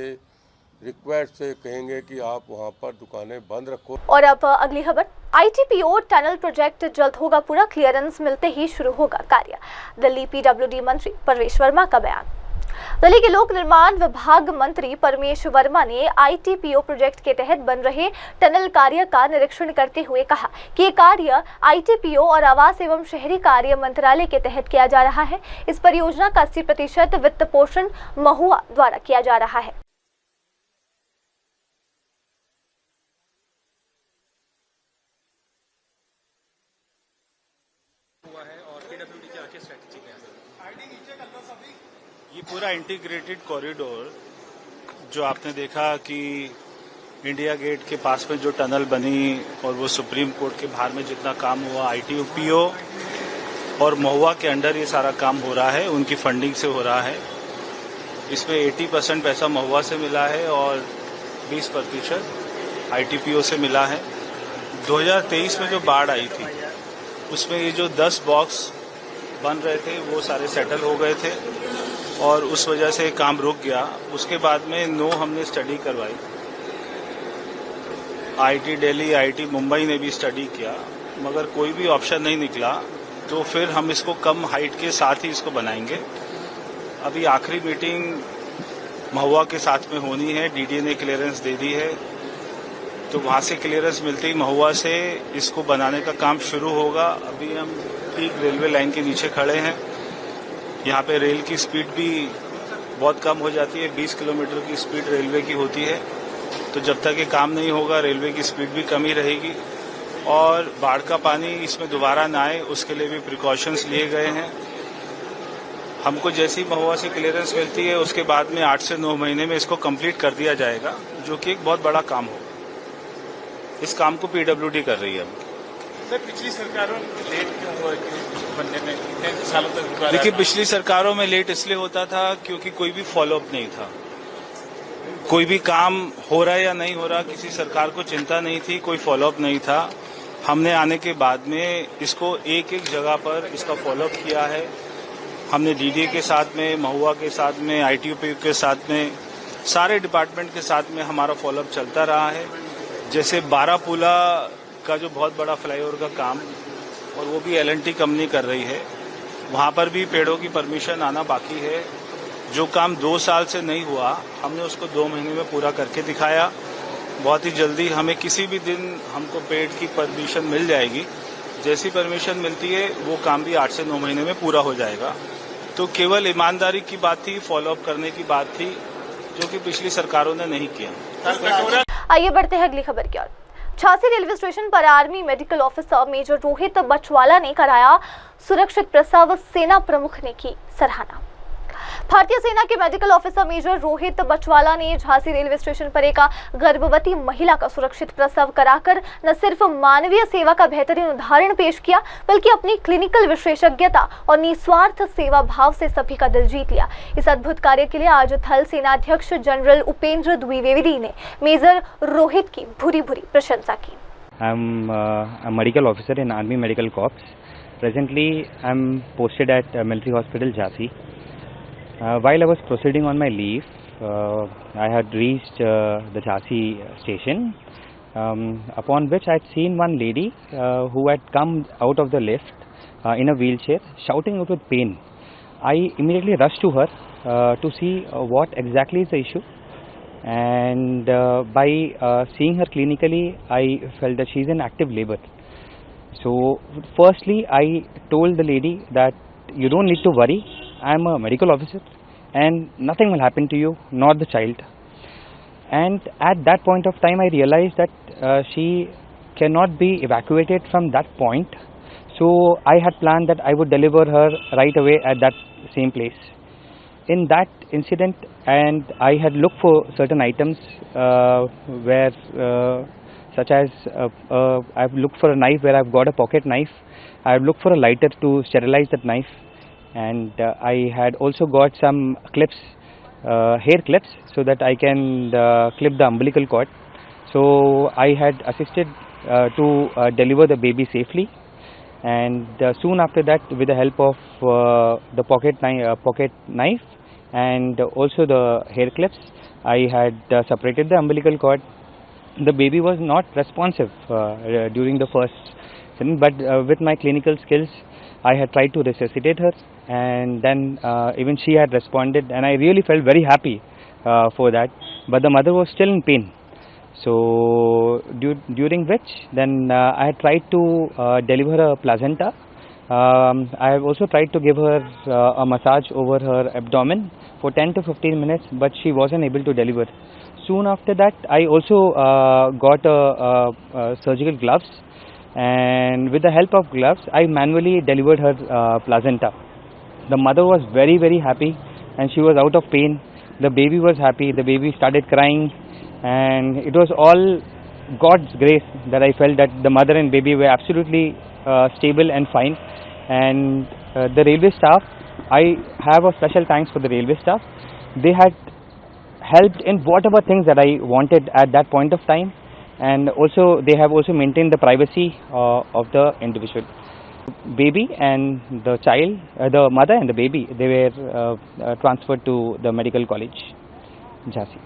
रिक्वेस्ट से कहेंगे कि आप वहां पर दुकानें बंद रखो। और अब अगली खबर, ITPO टनल प्रोजेक्ट जल्द होगा पूरा, क्लियरेंस मिलते ही शुरू होगा कार्य। दिल्ली PWD मंत्री परमेश वर्मा का बयान। दिल्ली के लोक निर्माण विभाग मंत्री परमेश वर्मा ने ITPO प्रोजेक्ट के तहत बन रहे टनल कार्य का निरीक्षण करते हुए कहा कि ये कार्य ITPO और आवास एवं शहरी कार्य मंत्रालय के तहत किया जा रहा है। इस परियोजना का 80% वित्त पोषण महुआ द्वारा किया जा रहा है। ये पूरा इंटीग्रेटेड कॉरिडोर जो आपने देखा कि इंडिया गेट के पास में जो टनल बनी और वो सुप्रीम कोर्ट के बाहर में जितना काम हुआ ITPO और महुआ के अंडर ये सारा काम हो रहा है, उनकी फंडिंग से हो रहा है। इसमें 80% पैसा महुआ से मिला है और 20% ITPO से मिला है। 2023 में जो बाढ़ आई थी उसमें ये जो 10 बॉक्स बन रहे थे वो सारे सेटल हो गए थे और उस वजह से काम रुक गया। उसके बाद में 9 हमने स्टडी करवाई, IIT दिल्ली, IIT मुंबई ने भी स्टडी किया, मगर कोई भी ऑप्शन नहीं निकला। तो फिर हम इसको कम हाइट के साथ ही इसको बनाएंगे। अभी आखिरी मीटिंग महुआ के साथ में होनी है, DDA ने क्लियरेंस दे दी है, तो वहाँ से क्लियरेंस मिलते ही महुआ से इसको बनाने का काम शुरू होगा। अभी हम ठीक रेलवे लाइन के नीचे खड़े हैं। यहाँ पे रेल की स्पीड भी बहुत कम हो जाती है, 20 किलोमीटर की स्पीड रेलवे की होती है। तो जब तक ये काम नहीं होगा रेलवे की स्पीड भी कम ही रहेगी और बाढ़ का पानी इसमें दोबारा ना आए उसके लिए भी प्रिकॉशंस लिए गए हैं। हमको जैसी महुआ से क्लियरेंस मिलती है उसके बाद में 8 से 9 महीने में इसको कंप्लीट कर दिया जाएगा, जो कि एक बहुत बड़ा काम हो। इस काम को PWD कर रही है। सर, पिछली सरकारों में लेट क्यों हुआ बनने में? कितने सालों तक? देखिए, पिछली सरकारों में लेट इसलिए होता था क्योंकि कोई भी फॉलोअप नहीं था। कोई भी काम हो रहा है या नहीं हो रहा, किसी सरकार को चिंता नहीं थी, कोई फॉलोअप नहीं था। हमने आने के बाद में इसको एक एक जगह पर इसका फॉलोअप किया है। हमने DDA के साथ में, महुआ के साथ में, ITPO के साथ में, सारे डिपार्टमेंट के साथ में हमारा फॉलोअप चलता रहा है। जैसे बारापुला का जो बहुत बड़ा फ्लाईओवर का काम और वो भी L&T कंपनी कर रही है, वहाँ पर भी पेड़ों की परमिशन आना बाकी है। जो काम 2 साल से नहीं हुआ हमने उसको 2 महीने में पूरा करके दिखाया। बहुत ही जल्दी हमें किसी भी दिन हमको पेड़ की परमिशन मिल जाएगी। जैसी परमिशन मिलती है वो काम भी 8 से 9 महीने में पूरा हो जाएगा। तो केवल ईमानदारी की बात थी, फॉलोअप करने की बात थी, जो कि पिछली सरकारों ने नहीं किया। आइए बढ़ते हैं अगली खबर की ओर। झांसी रेलवे स्टेशन पर army medical officer major Rohit Bachwala ने कराया सुरक्षित प्रसव, सेना प्रमुख ने की सराहना। भारतीय सेना के medical officer major Rohit Bachwala ने झांसी रेलवे स्टेशन पर एक गर्भवती महिला का सुरक्षित प्रसव कराकर न सिर्फ मानवीय सेवा का बेहतरीन उदाहरण पेश किया, बल्कि अपनी क्लिनिकल विशेषज्ञता और निस्वार्थ सेवा भाव से सभी का दिल जीत लिया। इस अद्भुत कार्य के लिए आज थल सेनाध्यक्ष जनरल उपेंद्र द्विवेदी ने मेजर रोहित की भूरी भूरी प्रशंसा की। I am a medical officer in Army Medical Corps. Presently, I am posted at Military Hospital, Jhansi. While I was proceeding on my leave, I had reached the Jhansi station, upon which I had seen one lady who had come out of the lift in a wheelchair, shouting out with pain. I immediately rushed to her to see what exactly is the issue, and by seeing her clinically, I felt that she is in active labor. So firstly, I told the lady that you don't need to worry, I am a medical officer and nothing will happen to you nor the child. And at that point of time I realized that she cannot be evacuated from that point, so I had planned that I would deliver her right away at that same place. In that incident, and I had looked for certain items where such as I've looked for a knife where I've got a pocket knife, I've looked for a lighter to sterilize that knife, and I had also got some clips, hair clips, so that I can clip the umbilical cord. So I had assisted to deliver the baby safely, and soon after that, with the help of the pocket knife and also the hair clips, I had separated the umbilical cord. The baby was not responsive during the first incident, but with my clinical skills, I had tried to resuscitate her, and then even she had responded, and I really felt very happy for that. But the mother was still in pain. So during which then I had tried to deliver a placenta. I have also tried to give her a massage over her abdomen for 10 to 15 minutes, but she wasn't able to deliver. Soon after that, I also got surgical gloves, and with the help of gloves, I manually delivered her placenta. The mother was very, very happy and she was out of pain. The baby was happy, the baby started crying, and it was all God's grace that I felt that the mother and baby were absolutely stable and fine. And the railway staff, I have a special thanks for the railway staff. They had helped in whatever things that I wanted at that point of time, and also they have also maintained the privacy of the individual. Baby and the child, the mother and the baby, they were transferred to the medical college, Jhansi.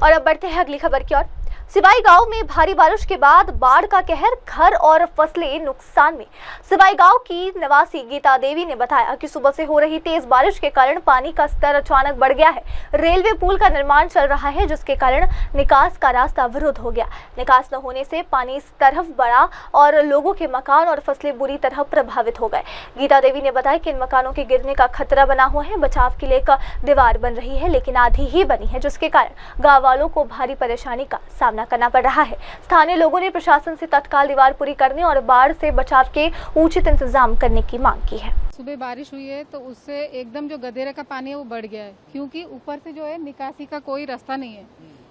और अब बढ़ते हैं अगली खबर की ओर। सिवाई गांव में भारी बारिश के बाद बाढ़ का कहर, घर और फसलें नुकसान में। सिवाई गांव की निवासी गीता देवी ने बताया कि सुबह से हो रही तेज बारिश के कारण पानी का स्तर अचानक बढ़ गया है। रेलवे पुल का निर्माण चल रहा है, जिसके कारण निकास का रास्ता अवरुद्ध हो गया। निकास न होने से पानी इस तरफ बढ़ा और लोगों के मकान और फसलें बुरी तरह प्रभावित हो गए। गीता देवी ने बताया कि इन मकानों के गिरने का खतरा बना हुआ है। बचाव के लिए एक दीवार बन रही है, लेकिन आधी ही बनी है, जिसके कारण गाँव वालों को भारी परेशानी का सामना करना पड़ रहा है। स्थानीय लोगों ने प्रशासन से तत्काल दीवार पूरी करने और बाढ़ से बचाव के उचित इंतजाम करने की मांग की है। सुबह बारिश हुई है तो उससे एकदम जो गदेरे का पानी है वो बढ़ गया है, क्योंकि ऊपर से जो है निकासी का कोई रास्ता नहीं है।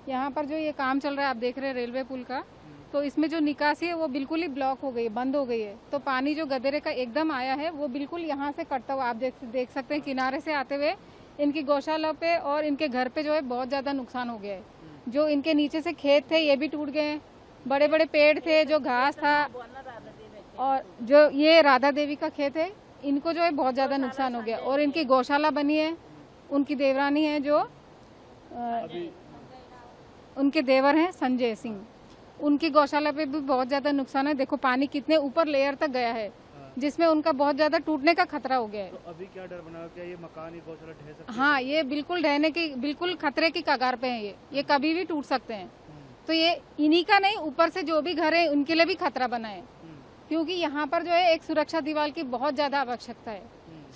यहाँ पर जो ये काम चल रहा है, आप देख रहे हैं रेलवे पुल का, तो इसमें जो निकासी है वो बिल्कुल ही ब्लॉक हो गई है, बंद हो गई है। तो पानी जो गदेरे का एकदम आया है वो बिल्कुल यहाँ से कटता हुआ आप देख सकते हैं, किनारे से आते हुए इनकी गौशाला पे और इनके घर पे जो है बहुत ज्यादा नुकसान हो गया है। जो इनके नीचे से खेत थे ये भी टूट गए हैं, बड़े बड़े पेड़ थे, जो घास था, और जो ये राधा देवी का खेत है, इनको जो है बहुत ज्यादा नुकसान हो गया। और इनकी गौशाला बनी है, उनकी देवरानी है, जो उनके देवर हैं संजय सिंह, उनकी गौशाला पे भी बहुत ज्यादा नुकसान है। देखो पानी कितने ऊपर लेयर तक गया है, जिसमें उनका बहुत ज्यादा टूटने का खतरा हो गया है। तो अभी क्या डर बना है, क्या ये मकान ही गौशाला ढह सकते हैं? हाँ, ये बिल्कुल ढहने की, बिल्कुल खतरे की कगार पे है। ये कभी भी टूट सकते हैं। तो ये इन्हीं का नहीं, ऊपर से जो भी घर है उनके लिए भी खतरा बना है, क्योंकि यहाँ पर जो है एक सुरक्षा दीवार की बहुत ज्यादा आवश्यकता है।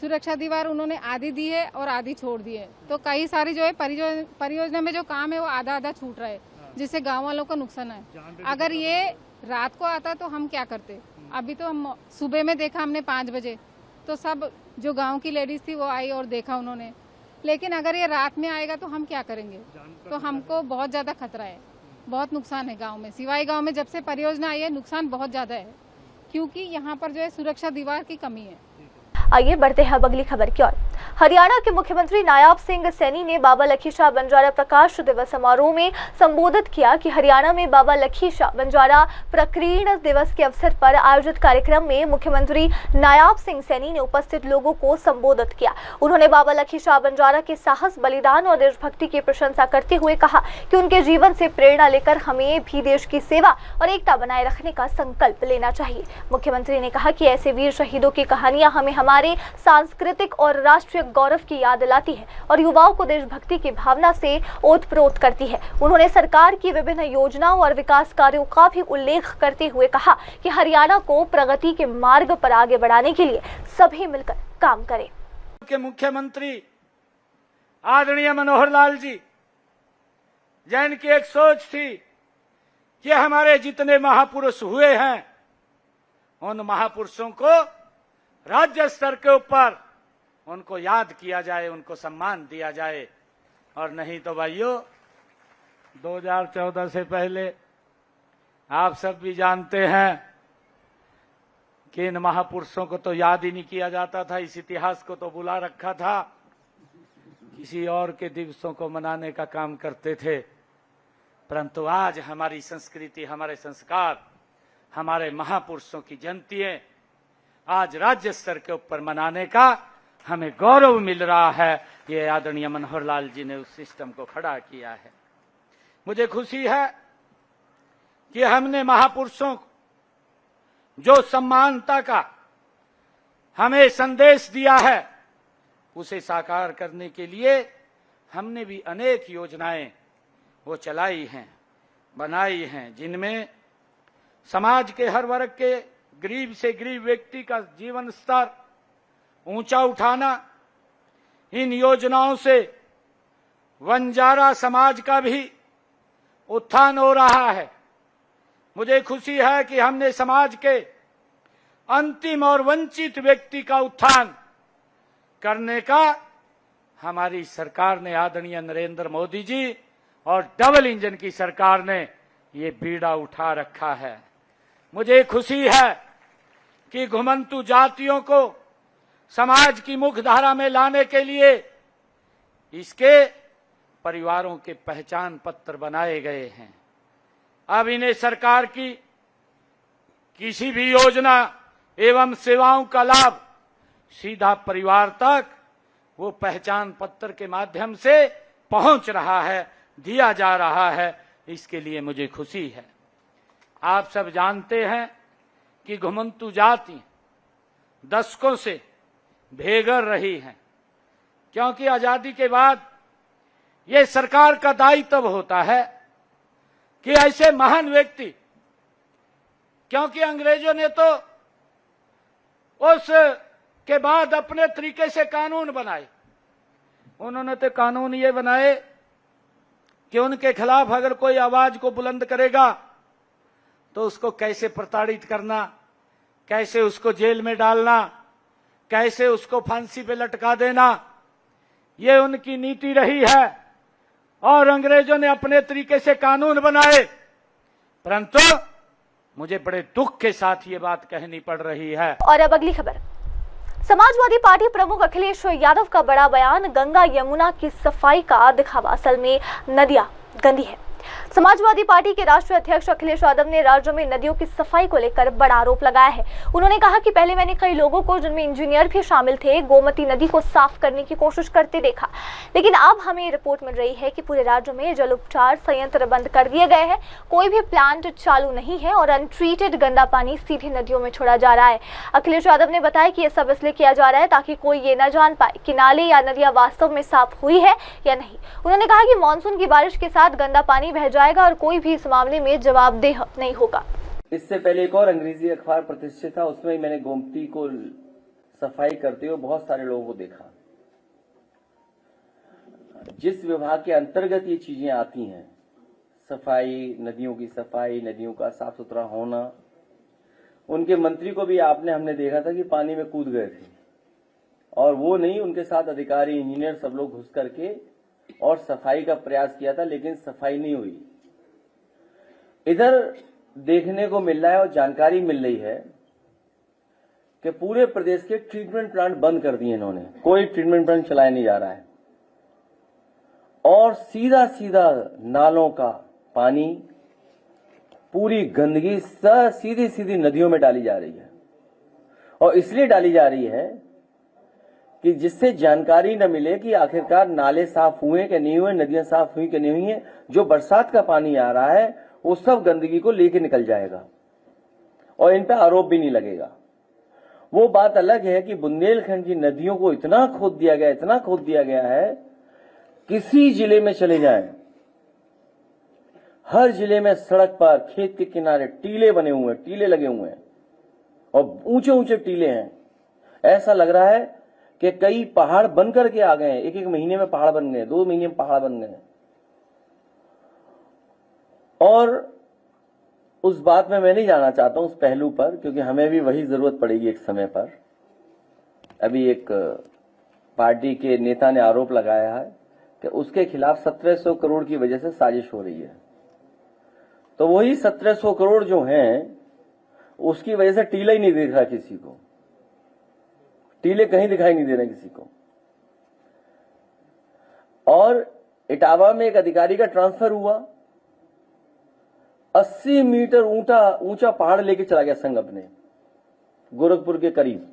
सुरक्षा दीवार उन्होंने आधी दी है और आधी छोड़ दी है, तो कई सारी जो है परियोजना में जो काम है वो आधा आधा छूट रहा है, जिससे गाँव वालों को नुकसान है। अगर ये रात को आता तो हम क्या करते? अभी तो हम सुबह में देखा हमने 5 बजे, तो सब जो गांव की लेडीज थी वो आई और देखा उन्होंने। लेकिन अगर ये रात में आएगा तो हम क्या करेंगे? तो हमको बहुत ज्यादा खतरा है, बहुत नुकसान है गांव में। सिवाई गांव में जब से परियोजना आई है नुकसान बहुत ज्यादा है, क्योंकि यहाँ पर जो है सुरक्षा दीवार की कमी है। आइए बढ़ते हैं अब अगली खबर की ओर। हरियाणा के मुख्यमंत्री नायाब सिंह सैनी ने बाबा लखी शाह बंजारा प्रकाश दिवस समारोह में संबोधित किया कि हरियाणा में बाबा लखी शाह बंजारा प्रकीर्ण दिवस के अवसर पर आयोजित कार्यक्रम में मुख्यमंत्री नायाब सिंह सैनी ने उपस्थित लोगों को संबोधित किया। उन्होंने बाबा लखी शाह बंजारा के साहस, बलिदान और देशभक्ति की प्रशंसा करते हुए कहा कि उनके जीवन से प्रेरणा लेकर हमें भी देश की सेवा और एकता बनाए रखने का संकल्प लेना चाहिए। मुख्यमंत्री ने कहा कि ऐसे वीर शहीदों की कहानियां हमें हमारे सांस्कृतिक और राष्ट्रीय गौरव की याद दिलाती है और युवाओं को देशभक्ति की भावना से ओतप्रोत करती है। उन्होंने सरकार की विभिन्न योजनाओं और विकास कार्यों का भी उल्लेख करते हुए कहा कि हरियाणा को प्रगति के मार्ग पर आगे बढ़ाने के लिए सभी मिलकर काम करें। के मुख्यमंत्री आदरणीय मनोहर लाल जी, जिनकी एक सोच थी कि हमारे जितने महापुरुष हुए हैं उन महापुरुषों को राज्य स्तर के ऊपर उनको याद किया जाए, उनको सम्मान दिया जाए। और नहीं तो भाइयों, 2014 से पहले आप सब भी जानते हैं कि इन महापुरुषों को तो याद ही नहीं किया जाता था, इस इतिहास को तो बुला रखा था, किसी और के दिवसों को मनाने का काम करते थे। परंतु आज हमारी संस्कृति, हमारे संस्कार, हमारे महापुरुषों की जयंतियां आज राज्य स्तर के ऊपर मनाने का हमें गौरव मिल रहा है। ये आदरणीय मनोहर लाल जी ने उस सिस्टम को खड़ा किया है। मुझे खुशी है कि हमने महापुरुषों को जो समानता का हमें संदेश दिया है उसे साकार करने के लिए हमने भी अनेक योजनाएं वो चलाई हैं, बनाई हैं, जिनमें समाज के हर वर्ग के गरीब से गरीब व्यक्ति का जीवन स्तर ऊंचा उठाना। इन योजनाओं से बंजारा समाज का भी उत्थान हो रहा है। मुझे खुशी है कि हमने समाज के अंतिम और वंचित व्यक्ति का उत्थान करने का हमारी सरकार ने, आदरणीय नरेंद्र मोदी जी और डबल इंजन की सरकार ने ये बीड़ा उठा रखा है। मुझे खुशी है कि घुमंतु जातियों को समाज की मुख्यधारा में लाने के लिए इसके परिवारों के पहचान पत्र बनाए गए हैं। अब इन्हें सरकार की किसी भी योजना एवं सेवाओं का लाभ सीधा परिवार तक वो पहचान पत्र के माध्यम से पहुंच रहा है, दिया जा रहा है। इसके लिए मुझे खुशी है। आप सब जानते हैं कि घुमंतु जाति दशकों से भेगर रही है, क्योंकि आजादी के बाद ये सरकार का दायित्व होता है कि ऐसे महान व्यक्ति, क्योंकि अंग्रेजों ने तो उस के बाद अपने तरीके से कानून बनाए। उन्होंने तो कानून ये बनाए कि उनके खिलाफ अगर कोई आवाज को बुलंद करेगा तो उसको कैसे प्रताड़ित करना, कैसे उसको जेल में डालना, कैसे उसको फांसी पे लटका देना, ये उनकी नीति रही है। और अंग्रेजों ने अपने तरीके से कानून बनाए, परंतु मुझे बड़े दुख के साथ ये बात कहनी पड़ रही है। और अब अगली खबर। समाजवादी पार्टी प्रमुख अखिलेश यादव का बड़ा बयान, गंगा यमुना की सफाई का दिखावा, असल में नदियां गंदी है। समाजवादी पार्टी के राष्ट्रीय अध्यक्ष अखिलेश यादव ने राज्य में नदियों की सफाई को लेकर बड़ा आरोप लगाया है। उन्होंने कहा कि पहले मैंने कई लोगों को, जिनमें इंजीनियर भी शामिल थे, गोमती नदी को साफ करने की कोशिश करते देखा, लेकिन अब हमें रिपोर्ट मिल रही है कि पूरे राज्य में जल उपचार संयंत्र बंद कर दिए गए हैं, कोई भी प्लांट चालू नहीं है और अनट्रीटेड गंदा पानी सीधे नदियों में छोड़ा जा रहा है। अखिलेश यादव ने बताया कि यह सब इसलिए किया जा रहा है ताकि कोई ये न जान पाए कि नाले या नदियां वास्तव में साफ हुई है या नहीं। उन्होंने कहा कि मानसून की बारिश के साथ गंदा पानी बह जाएगा और कोई भी इस मामले में जवाबदेह नहीं होगा। इससे पहले एक और अंग्रेजी अखबार प्रतिष्ठित था, उसमें मैंने गोमती को सफाई करते हुए बहुत सारे लोगों को देखा। जिस विभाग के अंतर्गत ये चीजें आती हैं, सफाई, नदियों की सफाई, नदियों का साफ सुथरा होना, उनके मंत्री को भी हमने देखा था कि पानी में कूद गए थे, और वो नहीं, उनके साथ अधिकारी, इंजीनियर सब लोग घुस करके और सफाई का प्रयास किया था, लेकिन सफाई नहीं हुई। इधर देखने को मिल रहा है और जानकारी मिल रही है कि पूरे प्रदेश के ट्रीटमेंट प्लांट बंद कर दिए इन्होंने, कोई ट्रीटमेंट प्लांट चलाया नहीं जा रहा है, और सीधा सीधा नालों का पानी, पूरी गंदगी सीधी सीधी नदियों में डाली जा रही है। और इसलिए डाली जा रही है कि जिससे जानकारी न मिले कि आखिरकार नाले साफ हुए कि नहीं हुए, नदियां साफ हुई कि नहीं हुई है। जो बरसात का पानी आ रहा है वो सब गंदगी को लेके निकल जाएगा और इन पे आरोप भी नहीं लगेगा। वो बात अलग है कि बुंदेलखंड की नदियों को इतना खोद दिया गया, इतना खोद दिया गया है, किसी जिले में चले जाएं, हर जिले में सड़क पर, खेत के किनारे टीले बने हुए हैं, टीले लगे हुए हैं और ऊंचे ऊंचे टीले हैं। ऐसा लग रहा है कि कई पहाड़ बन करके आ गए हैं, एक एक महीने में पहाड़ बन गए, 2 महीने में पहाड़ बन गए। और उस बात में मैं नहीं जाना चाहता हूं, उस पहलू पर, क्योंकि हमें भी वही जरूरत पड़ेगी एक समय पर। अभी एक पार्टी के नेता ने आरोप लगाया है कि उसके खिलाफ 1700 करोड़ की वजह से साजिश हो रही है। तो वही 1700 करोड़ जो हैं, उसकी वजह से टीला ही नहीं दिख रहा किसी को, टीले कहीं दिखाई नहीं दे रहे किसी को। और इटावा में एक अधिकारी का ट्रांसफर हुआ, 80 मीटर ऊंचा पहाड़ लेके चला गया संघ अपने, गोरखपुर के करीब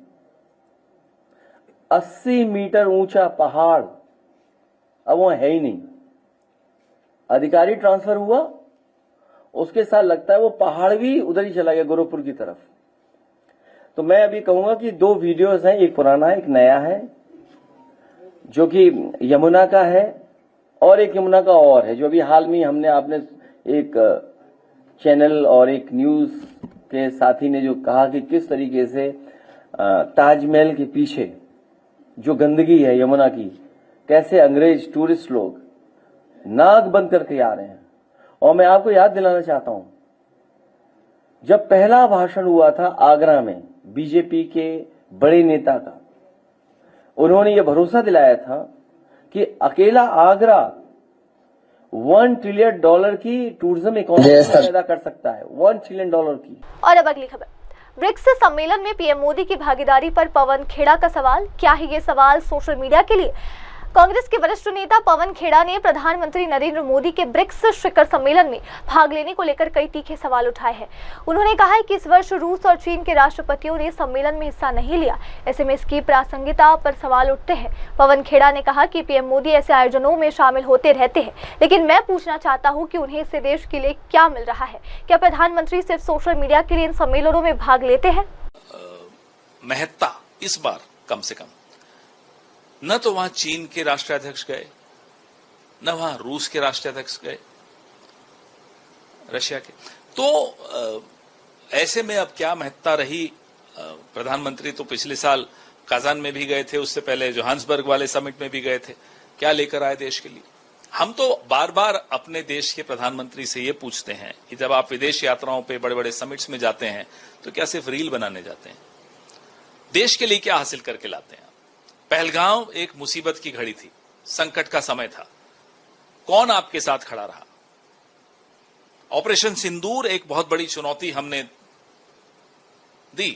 80 मीटर ऊंचा पहाड़, अब वो है ही नहीं। अधिकारी ट्रांसफर हुआ, उसके साथ लगता है वो पहाड़ भी उधर ही चला गया, गोरखपुर की तरफ। तो मैं अभी कहूंगा कि 2 वीडियोस हैं, एक पुराना है, एक नया है, जो कि यमुना का है, और एक यमुना का और है, जो अभी हाल में आपने एक चैनल और एक न्यूज के साथी ने जो कहा कि किस तरीके से ताजमहल के पीछे जो गंदगी है यमुना की, कैसे अंग्रेज टूरिस्ट लोग नाक बंद करके आ रहे हैं। और मैं आपको याद दिलाना चाहता हूं, जब पहला भाषण हुआ था आगरा में बीजेपी के बड़े नेता का, उन्होंने ये भरोसा दिलाया था कि अकेला आगरा $1 ट्रिलियन की टूरिज्म इकोनॉमी पैदा कर सकता है, $1 ट्रिलियन की। और अब अगली खबर, ब्रिक्स सम्मेलन में पीएम मोदी की भागीदारी पर पवन खेड़ा का सवाल। क्या है ये सवाल सोशल मीडिया के लिए? कांग्रेस के वरिष्ठ नेता पवन खेड़ा ने प्रधानमंत्री नरेंद्र मोदी के ब्रिक्स शिखर सम्मेलन में भाग लेने को लेकर कई तीखे सवाल उठाए हैं। उन्होंने कहा है कि इस वर्ष रूस और चीन के राष्ट्रपतियों ने सम्मेलन में हिस्सा नहीं लिया, ऐसे में इसकी प्रासंगिकता पर सवाल उठते हैं। पवन खेड़ा ने कहा कि पीएम मोदी ऐसे आयोजनों में शामिल होते रहते हैं, लेकिन मैं पूछना चाहता हूं कि उन्हें इससे देश के लिए क्या मिल रहा है? क्या प्रधानमंत्री सिर्फ सोशल मीडिया के लिए इन सम्मेलनों में भाग लेते हैं? महत्ता इस बार कम से कम न तो वहां चीन के राष्ट्राध्यक्ष गए, न वहां रूस के राष्ट्राध्यक्ष गए, रशिया के, तो ऐसे में अब क्या महत्ता रही? प्रधानमंत्री तो पिछले साल काजान में भी गए थे, उससे पहले जोहान्सबर्ग वाले समिट में भी गए थे। क्या लेकर आए देश के लिए? हम तो बार बार अपने देश के प्रधानमंत्री से ये पूछते हैं कि जब आप विदेश यात्राओं पे बड़े बड़े समिट्स में जाते हैं तो क्या सिर्फ रील बनाने जाते हैं? देश के लिए क्या हासिल करके लाते हैं? पहलगांव एक मुसीबत की घड़ी थी, संकट का समय था, कौन आपके साथ खड़ा रहा? ऑपरेशन सिंदूर एक बहुत बड़ी चुनौती हमने दी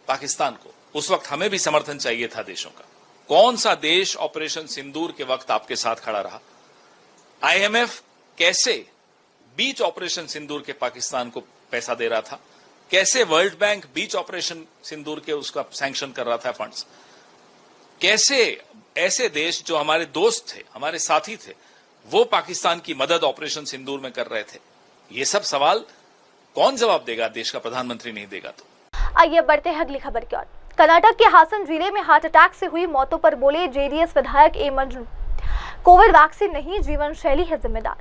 पाकिस्तान को, उस वक्त हमें भी समर्थन चाहिए था देशों का। कौन सा देश ऑपरेशन सिंदूर के वक्त आपके साथ खड़ा रहा? आईएमएफ कैसे बीच ऑपरेशन सिंदूर के पाकिस्तान को पैसा दे रहा था? कैसे वर्ल्ड बैंक बीच ऑपरेशन सिंदूर के उसका सैंक्शन कर रहा था फंड्स? कैसे ऐसे देश जो हमारे दोस्त थे, हमारे साथी थे, वो पाकिस्तान की मदद ऑपरेशन सिंदूर में कर रहे थे? ये सब सवाल कौन जवाब देगा? देश का प्रधानमंत्री नहीं देगा तो। आइए बढ़ते हैं अगली खबर की ओर। कर्नाटक के हासन जिले में हार्ट अटैक से हुई मौतों पर बोले जेडीएस विधायक ए मंजू, कोविड वैक्सीन नहीं जीवन शैली है जिम्मेदार।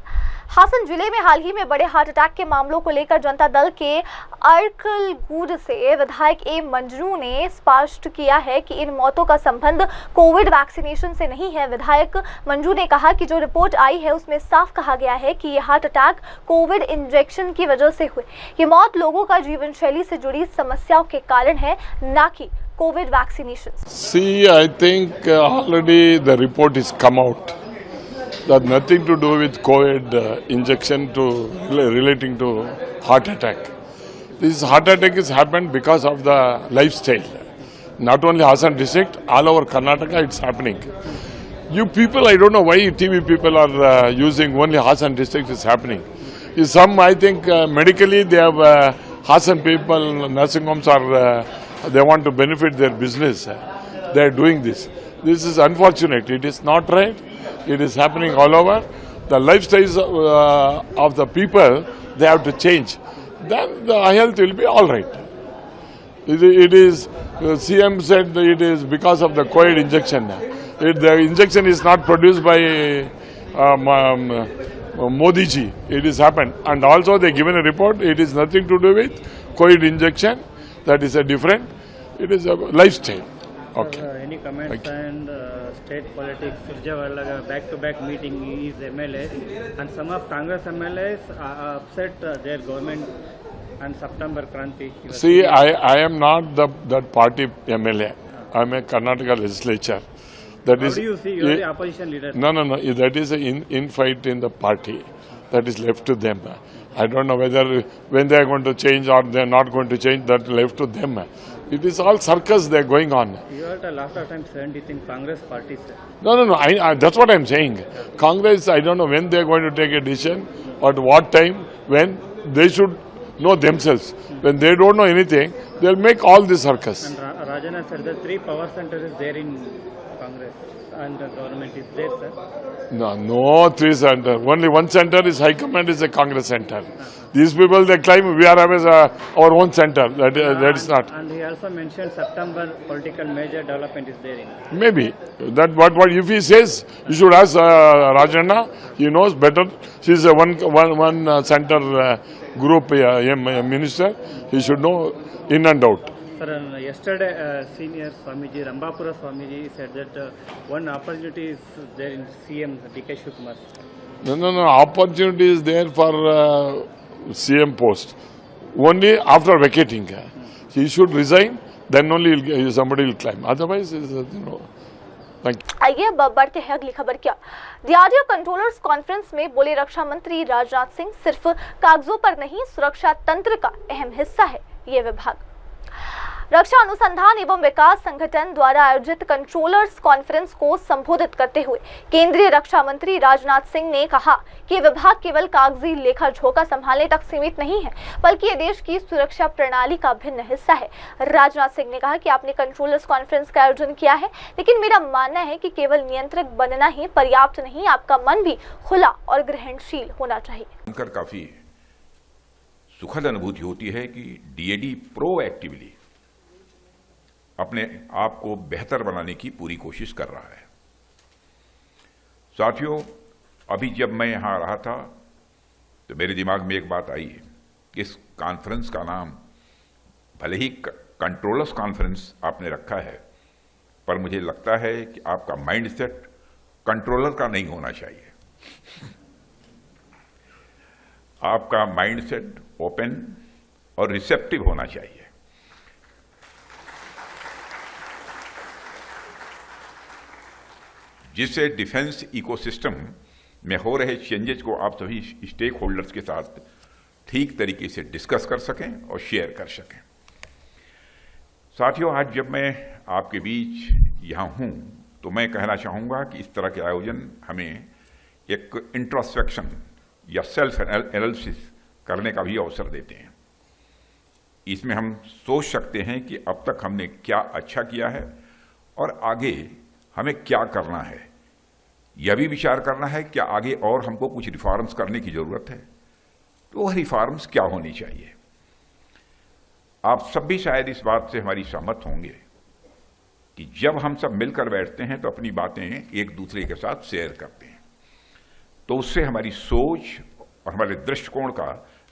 हासन जिले में हाल ही में बड़े हार्ट अटैक के मामलों को लेकर जनता दल के अर्कलगूड से विधायक ए मंजू ने स्पष्ट किया है कि इन मौतों का संबंध कोविड वैक्सीनेशन से नहीं है। विधायक मंजू ने कहा कि जो रिपोर्ट आई है उसमें साफ कहा गया है कि ये हार्ट अटैक कोविड इंजेक्शन की वजह से हुए। ये मौत लोगों का जीवन शैली से जुड़ी समस्याओं के कारण है, ना कि COVID vaccinations. See, I think already the report is come out. That nothing to do with COVID injection to relating to heart attack. This heart attack has happened because of the lifestyle. Not only Hassan district, all over Karnataka it's happening. You people, I don't know why TV people are using only Hassan district is happening. Some, I think, medically they have Hassan people, nursing homes are, they want to benefit their business. They are doing this. This is unfortunate. It is not right. It is happening all over. The lifestyles of the people, they have to change. Then the health will be all right. It is, CM said it is because of the COVID injection. The injection is not produced by Modi ji. It has happened. And also they given a report, it is nothing to do with COVID injection. That is a different, it is a lifestyle. Okay. Any comments and state politics? Surjewala back-to-back meeting is MLA, and some of Congress MLAs are upset their government and September Kranti. See, I am not that party MLA. I am a Karnataka legislature. That How is, do you see? You are the opposition leader. No. That is an infight in the party. That is left to them. I don't know whether when they are going to change or they are not going to change. That left to them. It is all circus they are going on. You are the last time 70th in Congress party, sir. No. That's what I am saying. Congress, I don't know when they are going to take a decision, at what time, when they should know themselves. When they don't know anything, they will make all this circus. And Rajana said that 3 power centers is there in Congress and the government is there, sir. No 3 center. Only 1 center is High Command is a Congress center. These people they claim we are having our own center. That is not. And he also mentioned September political major development is there in. Maybe that what if he says, you should ask Rajana. He knows better. She is a one center group minister. He should know in and out. Sir, yesterday senior Swamiji Rambapura Swamiji said that one opportunity is there in CM DK Shivkumar. No. Opportunity is there for CM post. Only after vacating. He should resign. then only somebody will climb. Otherwise, thank you. आइए अब बढ़ते हैं अगली खबर क्या। DRDO controllers conference में बोले रक्षा मंत्री राजनाथ सिंह, सिर्फ कागजों पर नहीं सुरक्षा तंत्र का अहम हिस्सा है ये विभाग। रक्षा अनुसंधान एवं विकास संगठन द्वारा आयोजित कंट्रोलर्स कॉन्फ्रेंस को संबोधित करते हुए केंद्रीय रक्षा मंत्री राजनाथ सिंह ने कहा कि विभाग केवल कागजी लेखा झोंका संभालने तक सीमित नहीं है, बल्कि ये देश की सुरक्षा प्रणाली का भिन्न हिस्सा है। राजनाथ सिंह ने कहा कि आपने कंट्रोलर्स कॉन्फ्रेंस का आयोजन किया है, लेकिन मेरा मानना है कि केवल नियंत्रक बनना ही पर्याप्त नहीं, आपका मन भी खुला और ग्रहणशील होना चाहिए। काफी सुखद अनुभूति होती है कि डीएडी प्रोएक्टिवली अपने आप को बेहतर बनाने की पूरी कोशिश कर रहा है। साथियों, अभी जब मैं यहां रहा था तो मेरे दिमाग में एक बात आई कि इस कॉन्फ्रेंस का नाम भले ही कंट्रोलर्स कॉन्फ्रेंस आपने रखा है, पर मुझे लगता है कि आपका माइंडसेट कंट्रोलर का नहीं होना चाहिए। आपका माइंडसेट ओपन और रिसेप्टिव होना चाहिए। जिससे डिफेंस इकोसिस्टम में हो रहे चेंजेस को आप सभी स्टेक होल्डर्स के साथ ठीक तरीके से डिस्कस कर सकें और शेयर कर सकें। साथियों, आज जब मैं आपके बीच यहाँ हूँ तो मैं कहना चाहूँगा कि इस तरह के आयोजन हमें एक इंट्रोस्पेक्शन या सेल्फ एनालिसिस करने का भी अवसर देते हैं। इसमें हम सोच सकते हैं कि अब तक हमने क्या अच्छा किया है और आगे हमें क्या करना है। यह भी विचार करना है कि आगे और हमको कुछ रिफॉर्म्स करने की जरूरत है, तो वह रिफॉर्म्स क्या होनी चाहिए। आप सब भी शायद इस बात से हमारी सहमत होंगे कि जब हम सब मिलकर बैठते हैं तो अपनी बातें एक दूसरे के साथ शेयर करते हैं, तो उससे हमारी सोच और हमारे दृष्टिकोण का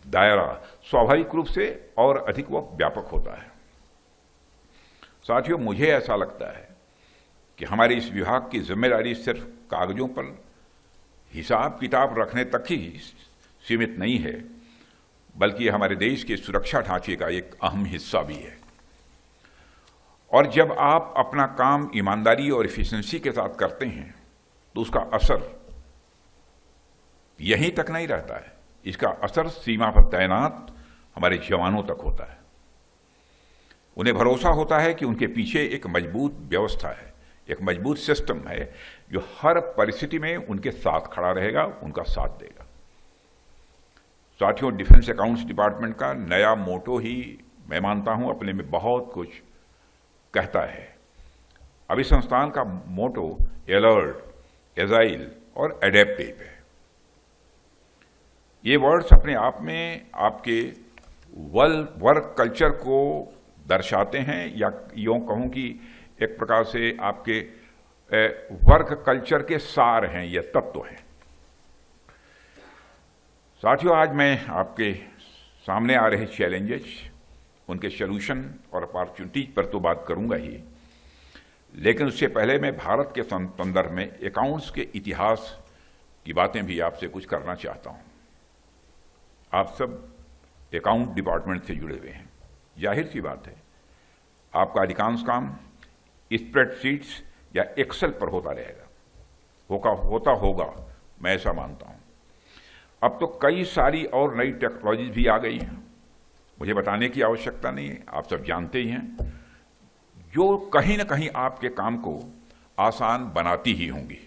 दायरा स्वाभाविक रूप से और अधिक वो व्यापक होता है। साथियों, मुझे ऐसा लगता है कि हमारे इस विभाग की जिम्मेदारी सिर्फ कागजों पर हिसाब किताब रखने तक ही सीमित नहीं है, बल्कि हमारे देश के सुरक्षा ढांचे का एक अहम हिस्सा भी है। और जब आप अपना काम ईमानदारी और एफिशिएंसी के साथ करते हैं तो उसका असर यहीं तक नहीं रहता है, इसका असर सीमा पर तैनात हमारे जवानों तक होता है। उन्हें भरोसा होता है कि उनके पीछे एक मजबूत व्यवस्था है, एक मजबूत सिस्टम है जो हर परिस्थिति में उनके साथ खड़ा रहेगा, उनका साथ देगा। साथियों, डिफेंस अकाउंट्स डिपार्टमेंट का नया मोटो ही मैं मानता हूं अपने में बहुत कुछ कहता है। अभी संस्थान का मोटो अलर्ट, एजाइल और एडेप्टिव है। ये वर्ड्स अपने आप में आपके वर्क कल्चर को दर्शाते हैं, या यूं कहूं कि एक प्रकार से आपके वर्क कल्चर के सार हैं, ये तत्व हैं। साथियों, आज मैं आपके सामने आ रहे चैलेंजेस, उनके सॉल्यूशन और अपॉर्चुनिटीज पर तो बात करूंगा ही, लेकिन उससे पहले मैं भारत के संदर्भ में अकाउंट्स के इतिहास की बातें भी आपसे कुछ करना चाहता हूं। आप सब अकाउंट डिपार्टमेंट से जुड़े हुए हैं, जाहिर सी बात है आपका अधिकांश काम स्प्रेडशीट्स या एक्सेल पर होता रहेगा, होगा, मैं ऐसा मानता हूं। अब तो कई सारी और नई टेक्नोलॉजीज भी आ गई हैं, मुझे बताने की आवश्यकता नहीं है, आप सब जानते ही हैं, जो कहीं ना कहीं आपके काम को आसान बनाती ही होंगी।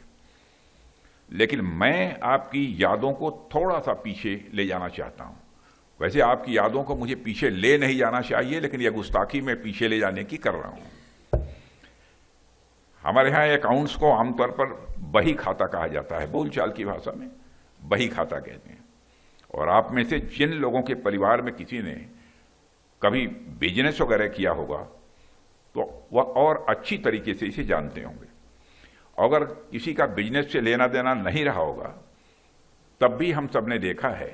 लेकिन मैं आपकी यादों को थोड़ा सा पीछे ले जाना चाहता हूं। वैसे आपकी यादों को मुझे पीछे ले नहीं जाना चाहिए, लेकिन यह गुस्ताखी मैं पीछे ले जाने की कर रहा हूं। हमारे यहां अकाउंट्स को आमतौर पर बही खाता कहा जाता है, बोलचाल की भाषा में बही खाता कहते हैं। और आप में से जिन लोगों के परिवार में किसी ने कभी बिजनेस वगैरह किया होगा तो वह और अच्छी तरीके से इसे जानते होंगे। अगर किसी का बिजनेस से लेना देना नहीं रहा होगा, तब भी हम सब ने देखा है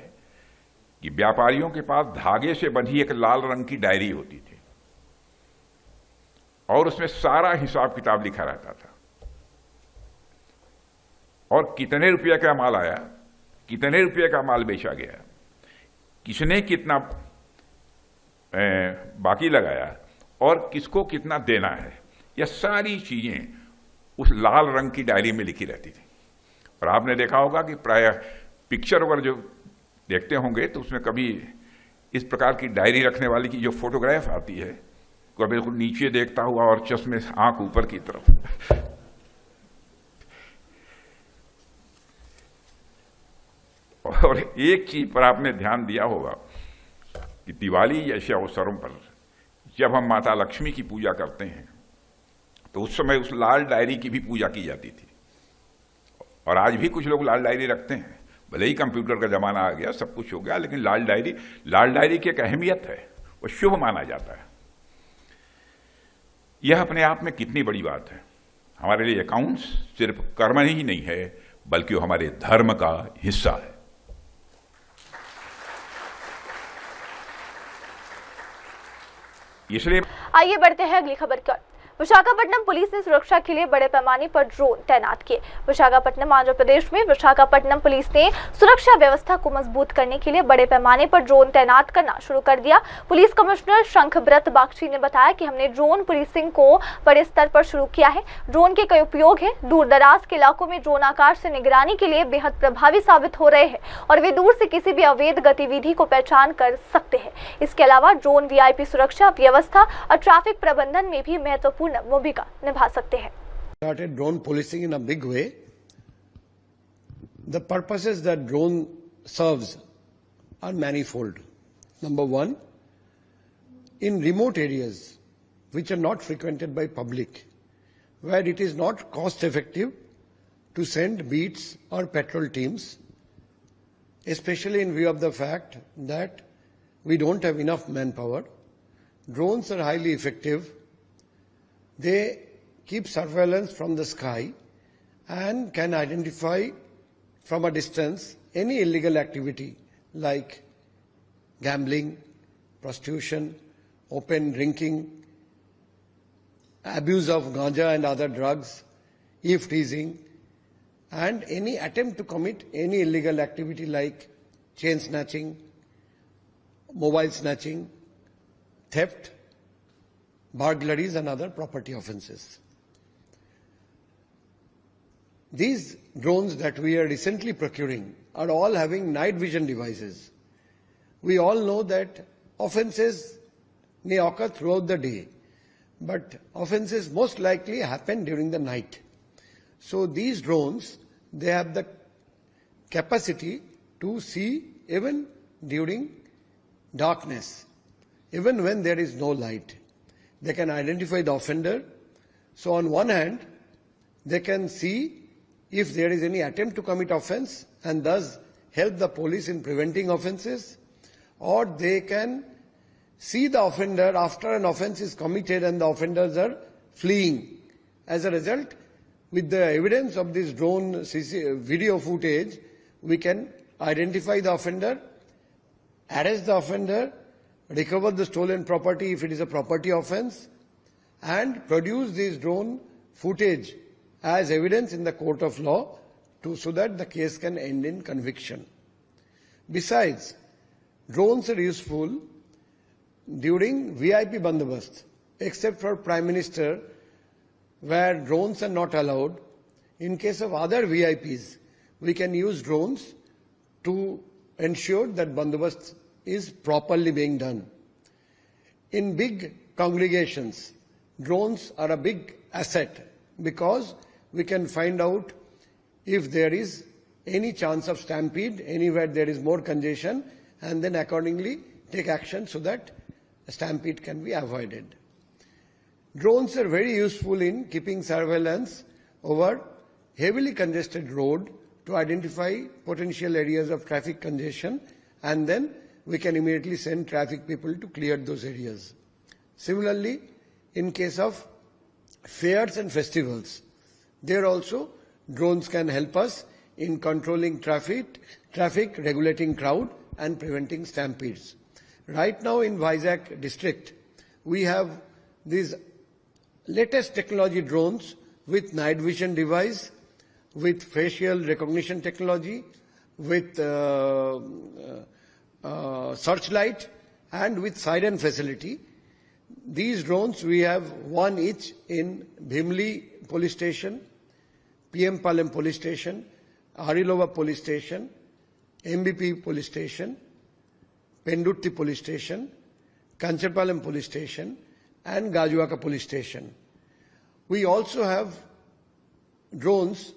कि व्यापारियों के पास धागे से बंधी एक लाल रंग की डायरी होती थी और उसमें सारा हिसाब किताब लिखा रहता था, और कितने रुपये का माल आया, कितने रुपये का माल बेचा गया, किसने कितना बाकी लगाया और किसको कितना देना है, यह सारी चीजें उस लाल रंग की डायरी में लिखी रहती थी। और आपने देखा होगा कि प्राय पिक्चर वगैरह जो देखते होंगे तो उसमें कभी इस प्रकार की डायरी रखने वाली की जो फोटोग्राफ आती है, कोई बिल्कुल नीचे देखता हुआ और चश्मे आंख ऊपर की तरफ। और एक चीज पर आपने ध्यान दिया होगा कि दिवाली जैसे अवसरों पर जब हम माता लक्ष्मी की पूजा करते हैं तो उस समय उस लाल डायरी की भी पूजा की जाती थी। और आज भी कुछ लोग लाल डायरी रखते हैं, भले ही कंप्यूटर का जमाना आ गया, सब कुछ हो गया, लेकिन लाल डायरी की एक अहमियत है, वो शुभ माना जाता है। यह अपने आप में कितनी बड़ी बात है। हमारे लिए अकाउंट्स सिर्फ कर्म ही नहीं है, बल्कि वो हमारे धर्म का हिस्सा है। इसलिए आइए बढ़ते हैं अगली खबर की ओर। विशाखापट्टनम पुलिस ने सुरक्षा के लिए बड़े पैमाने पर ड्रोन तैनात किए। विशाखापट्टनम आंध्र प्रदेश में विशाखापट्टनम पुलिस ने सुरक्षा व्यवस्था को मजबूत करने के लिए बड़े पैमाने पर ड्रोन तैनात करना शुरू कर दिया। पुलिस कमिश्नर शंखब्रत बागची ने बताया कि हमने ड्रोन पुलिसिंग को बड़े स्तर पर शुरू किया है। ड्रोन के कई उपयोग है। दूर दराज के इलाकों में ड्रोन आकाश से निगरानी के लिए बेहद प्रभावी साबित हो रहे हैं और वे दूर से किसी भी अवैध गतिविधि को पहचान कर सकते हैं। इसके अलावा ड्रोन वीआईपी सुरक्षा व्यवस्था और ट्रैफिक प्रबंधन में भी महत्वपूर्ण भूमिका निभा सकते हैं। Started drone policing in a big way. The purposes that drone serves are manifold. Number one, in remote areas which are not frequented by public, where it is not cost effective to send beats or patrol teams, especially in view of the fact that we don't have enough manpower, drones are highly effective. They keep surveillance from the sky and can identify from a distance any illegal activity like gambling, prostitution, open drinking, abuse of ganja and other drugs, eve-teasing, and any attempt to commit any illegal activity like chain snatching, mobile snatching, theft, burglaries and other property offences. These drones that we are recently procuring are all having night vision devices. We all know that offences may occur throughout the day, but offences most likely happen during the night. So these drones, they have the capacity to see even during darkness, even when there is no light. They can identify the offender. So on one hand, they can see if there is any attempt to commit offence and thus help the police in preventing offences, or they can see the offender after an offence is committed and the offenders are fleeing. As a result, with the evidence of this drone video footage, we can identify the offender, arrest the offender, recover the stolen property if it is a property offence, and produce this drone footage as evidence in the court of law so that the case can end in conviction. Besides, drones are useful during VIP bandobast, except for Prime Minister, where drones are not allowed. In case of other VIPs, we can use drones to ensure that bandobast is properly being done. In big congregations, drones are a big asset because we can find out if there is any chance of stampede, anywhere there is more congestion, and then accordingly take action so that a stampede can be avoided. Drones are very useful in keeping surveillance over heavily congested road to identify potential areas of traffic congestion, and then we can immediately send traffic people to clear those areas. Similarly, in case of fairs and festivals, there also drones can help us in controlling traffic, regulating crowd and preventing stampedes. Right now in Vizag district, we have these latest technology drones with night vision device, with facial recognition technology, with searchlight and with siren facility. These drones, we have one each in Bhimli police station, PM Palem police station, Harilova police station, MBP police station, Pendutti police station, Kancharpalam police station, and Gajuaka police station. We also have drones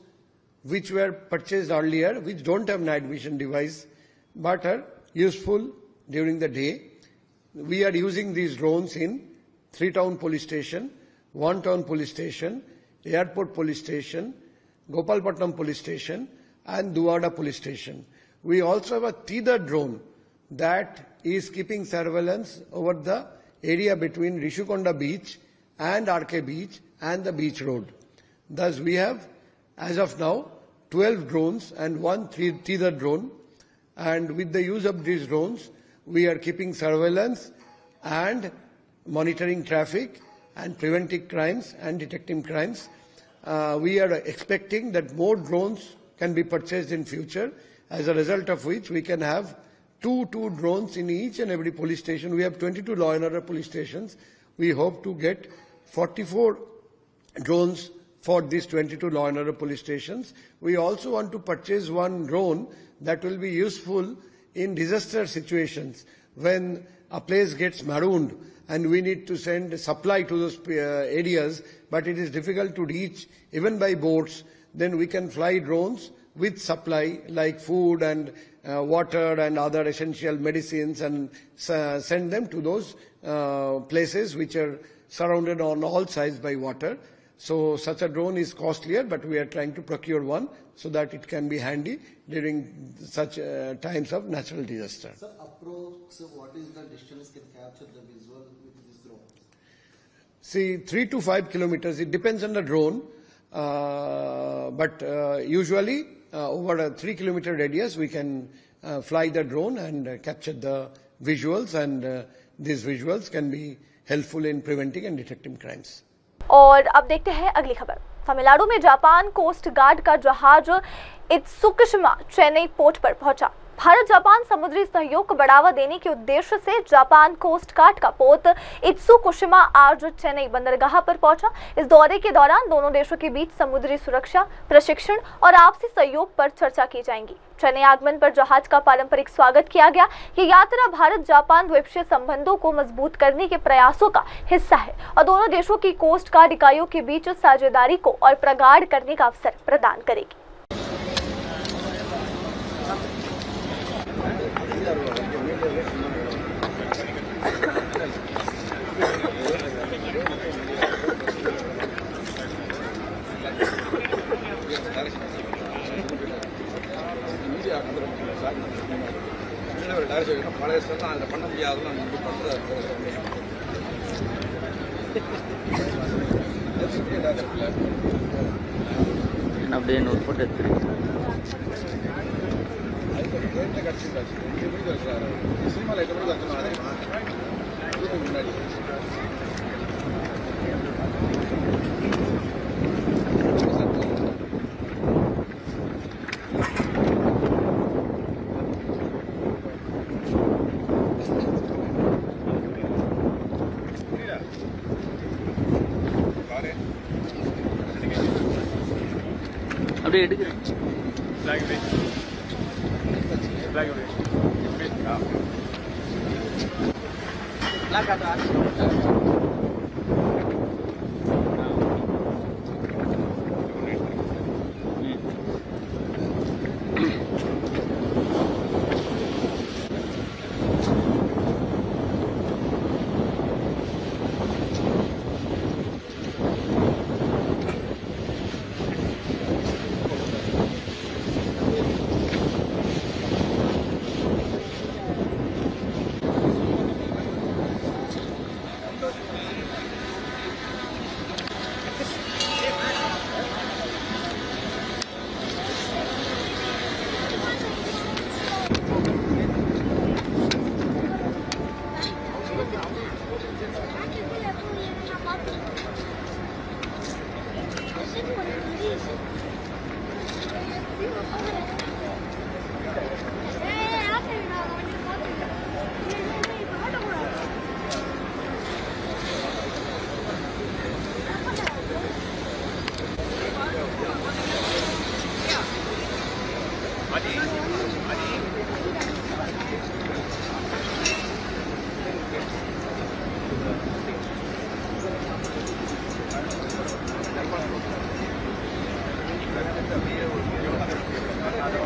which were purchased earlier, which don't have night vision device, but are useful during the day. We are using these drones in 3-town police station, 1-town police station, airport police station, Gopalpatnam police station, and Duwada police station. We also have a tethered drone that is keeping surveillance over the area between Rishukonda beach and RK beach and the beach road. Thus we have, as of now, 12 drones and one tethered drone, and with the use of these drones we are keeping surveillance and monitoring traffic and preventing crimes and detecting crimes. We are expecting that more drones can be purchased in future, as a result of which we can have two drones in each and every police station. We have 22 law and order police stations. We hope to get 44 drones for these 22 law and order police stations. We also want to purchase one drone that will be useful in disaster situations when a place gets marooned and we need to send supply to those areas, but it is difficult to reach even by boats. Then we can fly drones with supply like food and water and other essential medicines and send them to those places which are surrounded on all sides by water. So such a drone is costlier, but we are trying to procure one so that it can be handy during such times of natural disaster. Sir, approx what is the distance can capture the visual with this drone? See, 3 to 5 kilometers. It depends on the drone, but usually over a 3 kilometer radius we can fly the drone and capture the visuals, and these visuals can be helpful in preventing and detecting crimes. और अब देखते हैं अगली खबर। तमिलनाडु में Japan coast guard का जहाज Itsukushima Chennai port पर पहुंचा। भारत जापान समुद्री सहयोग को बढ़ावा देने के उद्देश्य से जापान कोस्ट गार्ड का पोत इत्सुकुशिमा आज चेन्नई बंदरगाह पर पहुंचा। इस दौरे के दौरान दोनों देशों के बीच समुद्री सुरक्षा, प्रशिक्षण और आपसी सहयोग पर चर्चा की जाएगी। चेन्नई आगमन पर जहाज का पारंपरिक स्वागत किया गया। ये यात्रा भारत जापान द्विपक्षीय संबंधों को मजबूत करने के प्रयासों का हिस्सा है और दोनों देशों की कोस्ट गार्ड इकाइयों के बीच साझेदारी को और प्रगाढ़ करने का अवसर प्रदान करेगी। அப்படியே நோட் போட்டு எடுத்துருக்கேன். அப்படியே எடுக்கிறேன்.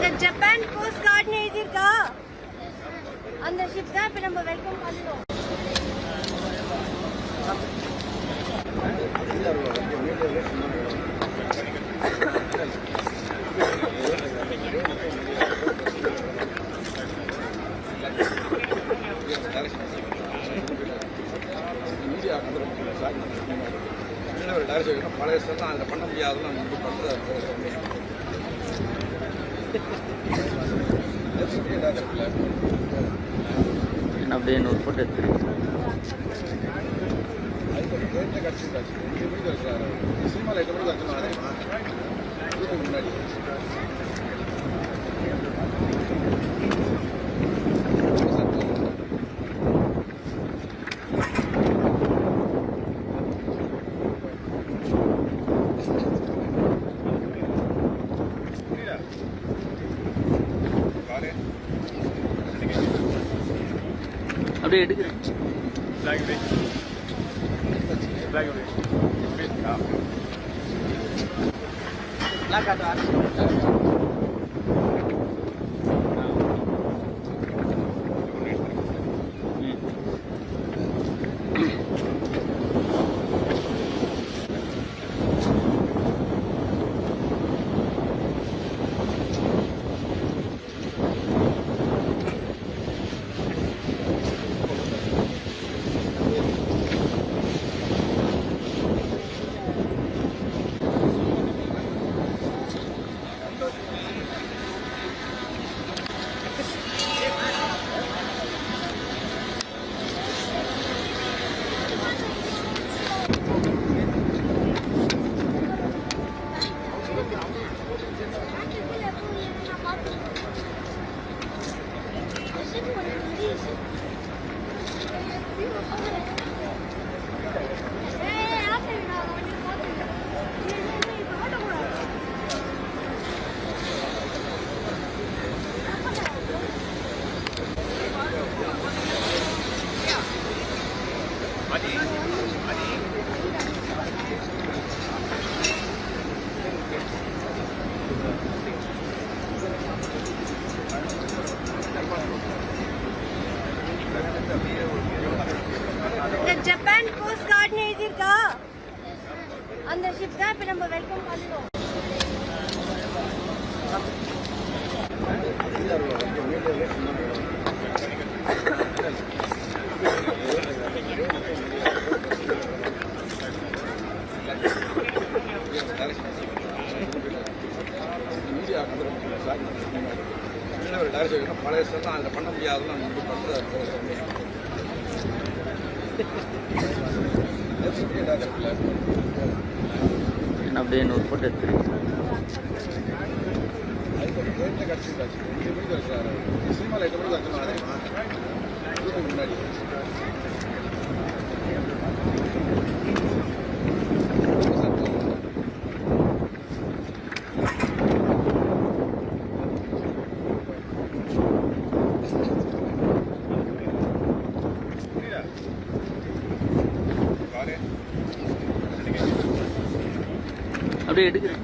The Japan Coast Guard ne idirka அந்த ஷிப் தான் இப்ப நம்ம வெல்கம் பண்ணோம். பழைய சொன்னா அதில் பண்ண முடியாதுன்னு நம்ம பண்ணுறது அப்படியே ஒரு ஃபோட்டோ எடுத்துருக்கேன். சினிமாவில் 8 மணிக்கு வச்சுருந்தோம் முன்னாடி அப்படியே எடுக்கிறேன். The Japan Coast Guard ne idirka அந்த ஷிப் தான் இப்ப நம்ம வெல்கம் பண்ணோம். பழைய சொன்னா அதில் பண்ண முடியாதுன்னு நம்ம பண்ணுறது அப்படியே ஒரு ஃபோட்டோ எடுத்துருக்கேன். சினிமாவில் 8 மணிக்கு வச்சுருந்தோம் முன்னாடி அப்படியே எடுக்கிறேன்.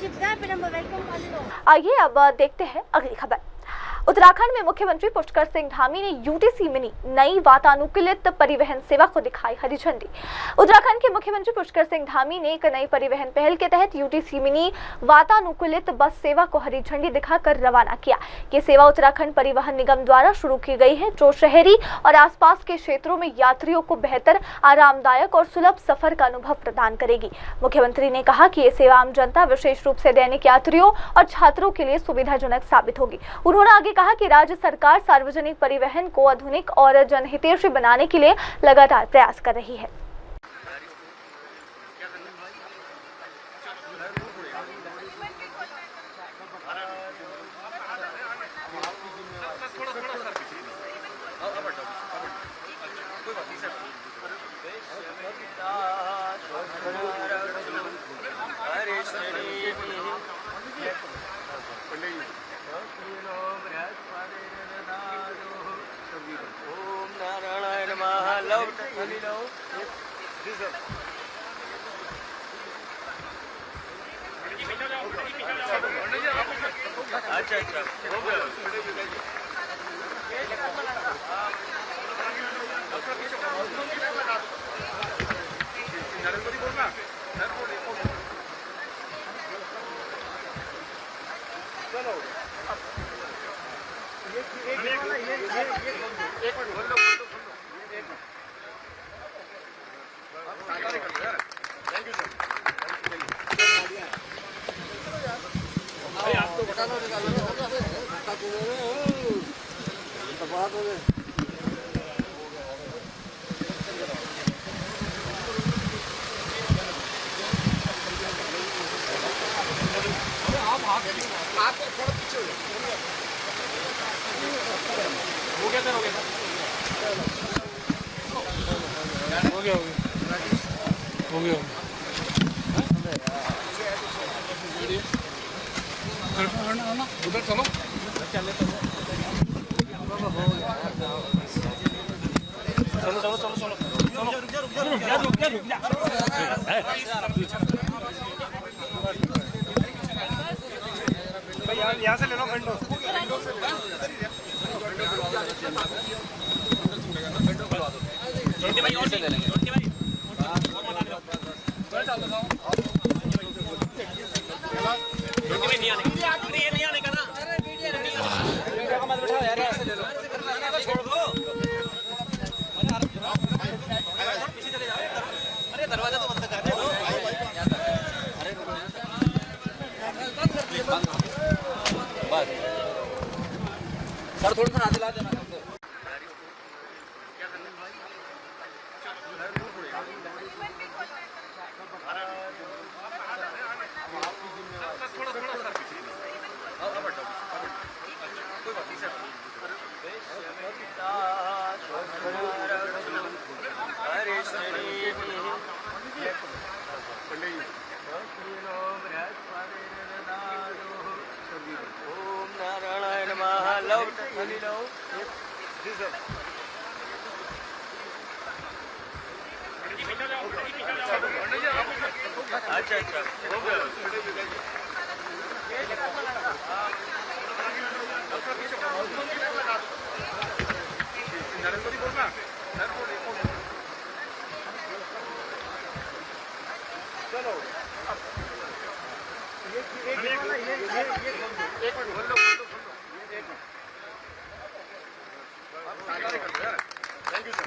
शिफ्ट कार पे नंबर वेलकम। आइए अब देखते हैं अगली खबर। उत्तराखंड में मुख्यमंत्री पुष्कर सिंह धामी ने यूटीसी मिनी नई वातानुकूलित परिवहन सेवा को दिखाई हरी झंडी। उत्तराखंड के मुख्यमंत्री पुष्कर सिंह धामी ने एक नई परिवहन पहल के तहत यूटीसी मिनी वातानुकूलित बस सेवा को हरी झंडी दिखाकर रवाना किया। ये सेवा उत्तराखंड परिवहन निगम द्वारा शुरू की गई है, जो शहरी और आसपास के क्षेत्रों में यात्रियों को बेहतर, आरामदायक और सुलभ सफर का अनुभव प्रदान करेगी। मुख्यमंत्री ने कहा कि ये सेवा आम जनता, विशेष रूप से दैनिक यात्रियों और छात्रों के लिए सुविधाजनक साबित होगी। उन्होंने आगे कहा कि राज्य सरकार सार्वजनिक परिवहन को आधुनिक और जनहितैषी बनाने के लिए लगातार प्रयास कर रही है। उधर चलो यहाँ से ले लो विंडो से ले लेंगे। दरवाजा तो बंद कर दो। बस सर थोड़ा सा दिला देना। अच्छा अच्छा हो गया। चलो थैंक यू सर।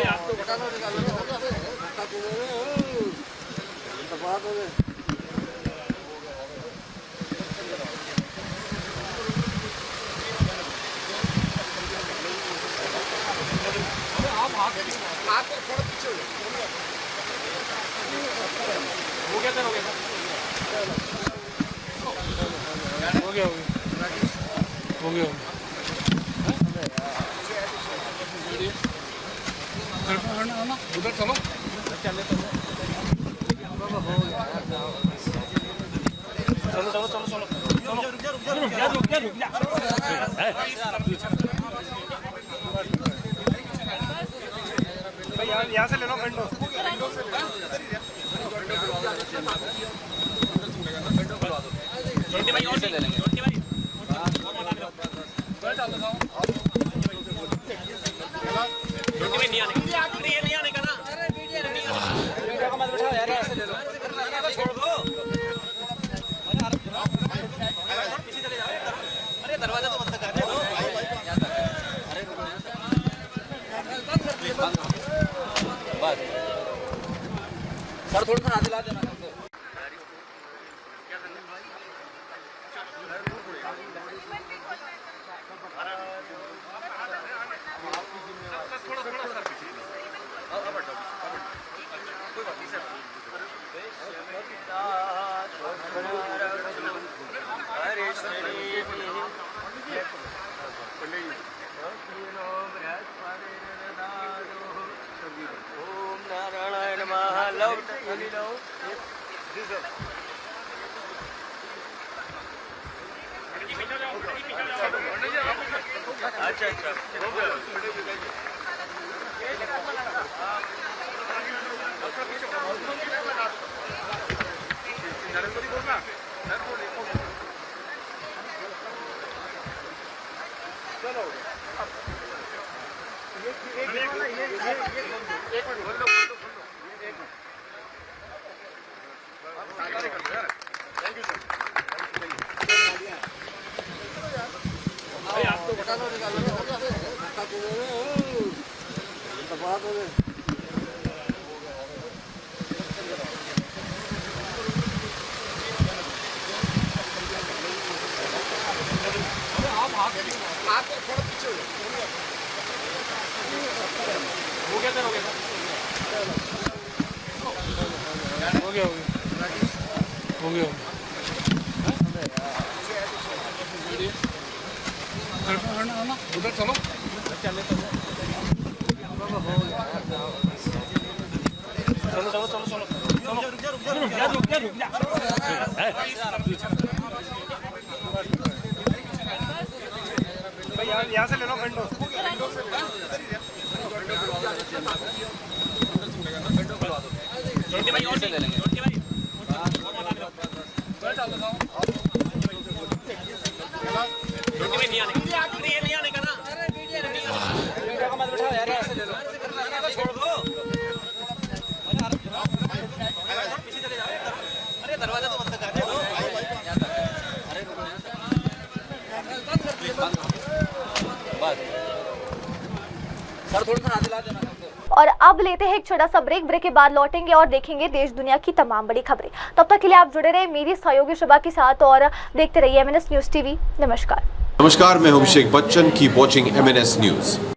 आप तो बता दो निकालो आप थोड़ा पीछे हो गया सर हो गया हो गया हो गया उधर चलो चलो चलो चलो चलो यहाँ से ले लो विंडो से ले लो। सर थोड़ा सा हाथ हिला देना। ओम नारायण महालव अच्छा अच्छा हो गया उधर चलो चलो यहाँ से ले लो विंडो भाई और ले लेंगे नहीं आने का ना मत बैठाओ यार ऐसे ले लो छोड़ दो पीछे चले जाओ अरे दरवाजा तो बंद कर दो अरे बस सर थोड़ा सा हाथ हिला देना। और अब लेते हैं एक छोटा सा ब्रेक के बाद लौटेंगे और देखेंगे देश दुनिया की तमाम बड़ी खबरें। तब तक के लिए आप जुड़े रहे मेरी सहयोगी शुभा के साथ और देखते रहिए MNS न्यूज टीवी। नमस्कार। नमस्कार, मैं Abhishek Bachchan. Keep watching MNS news.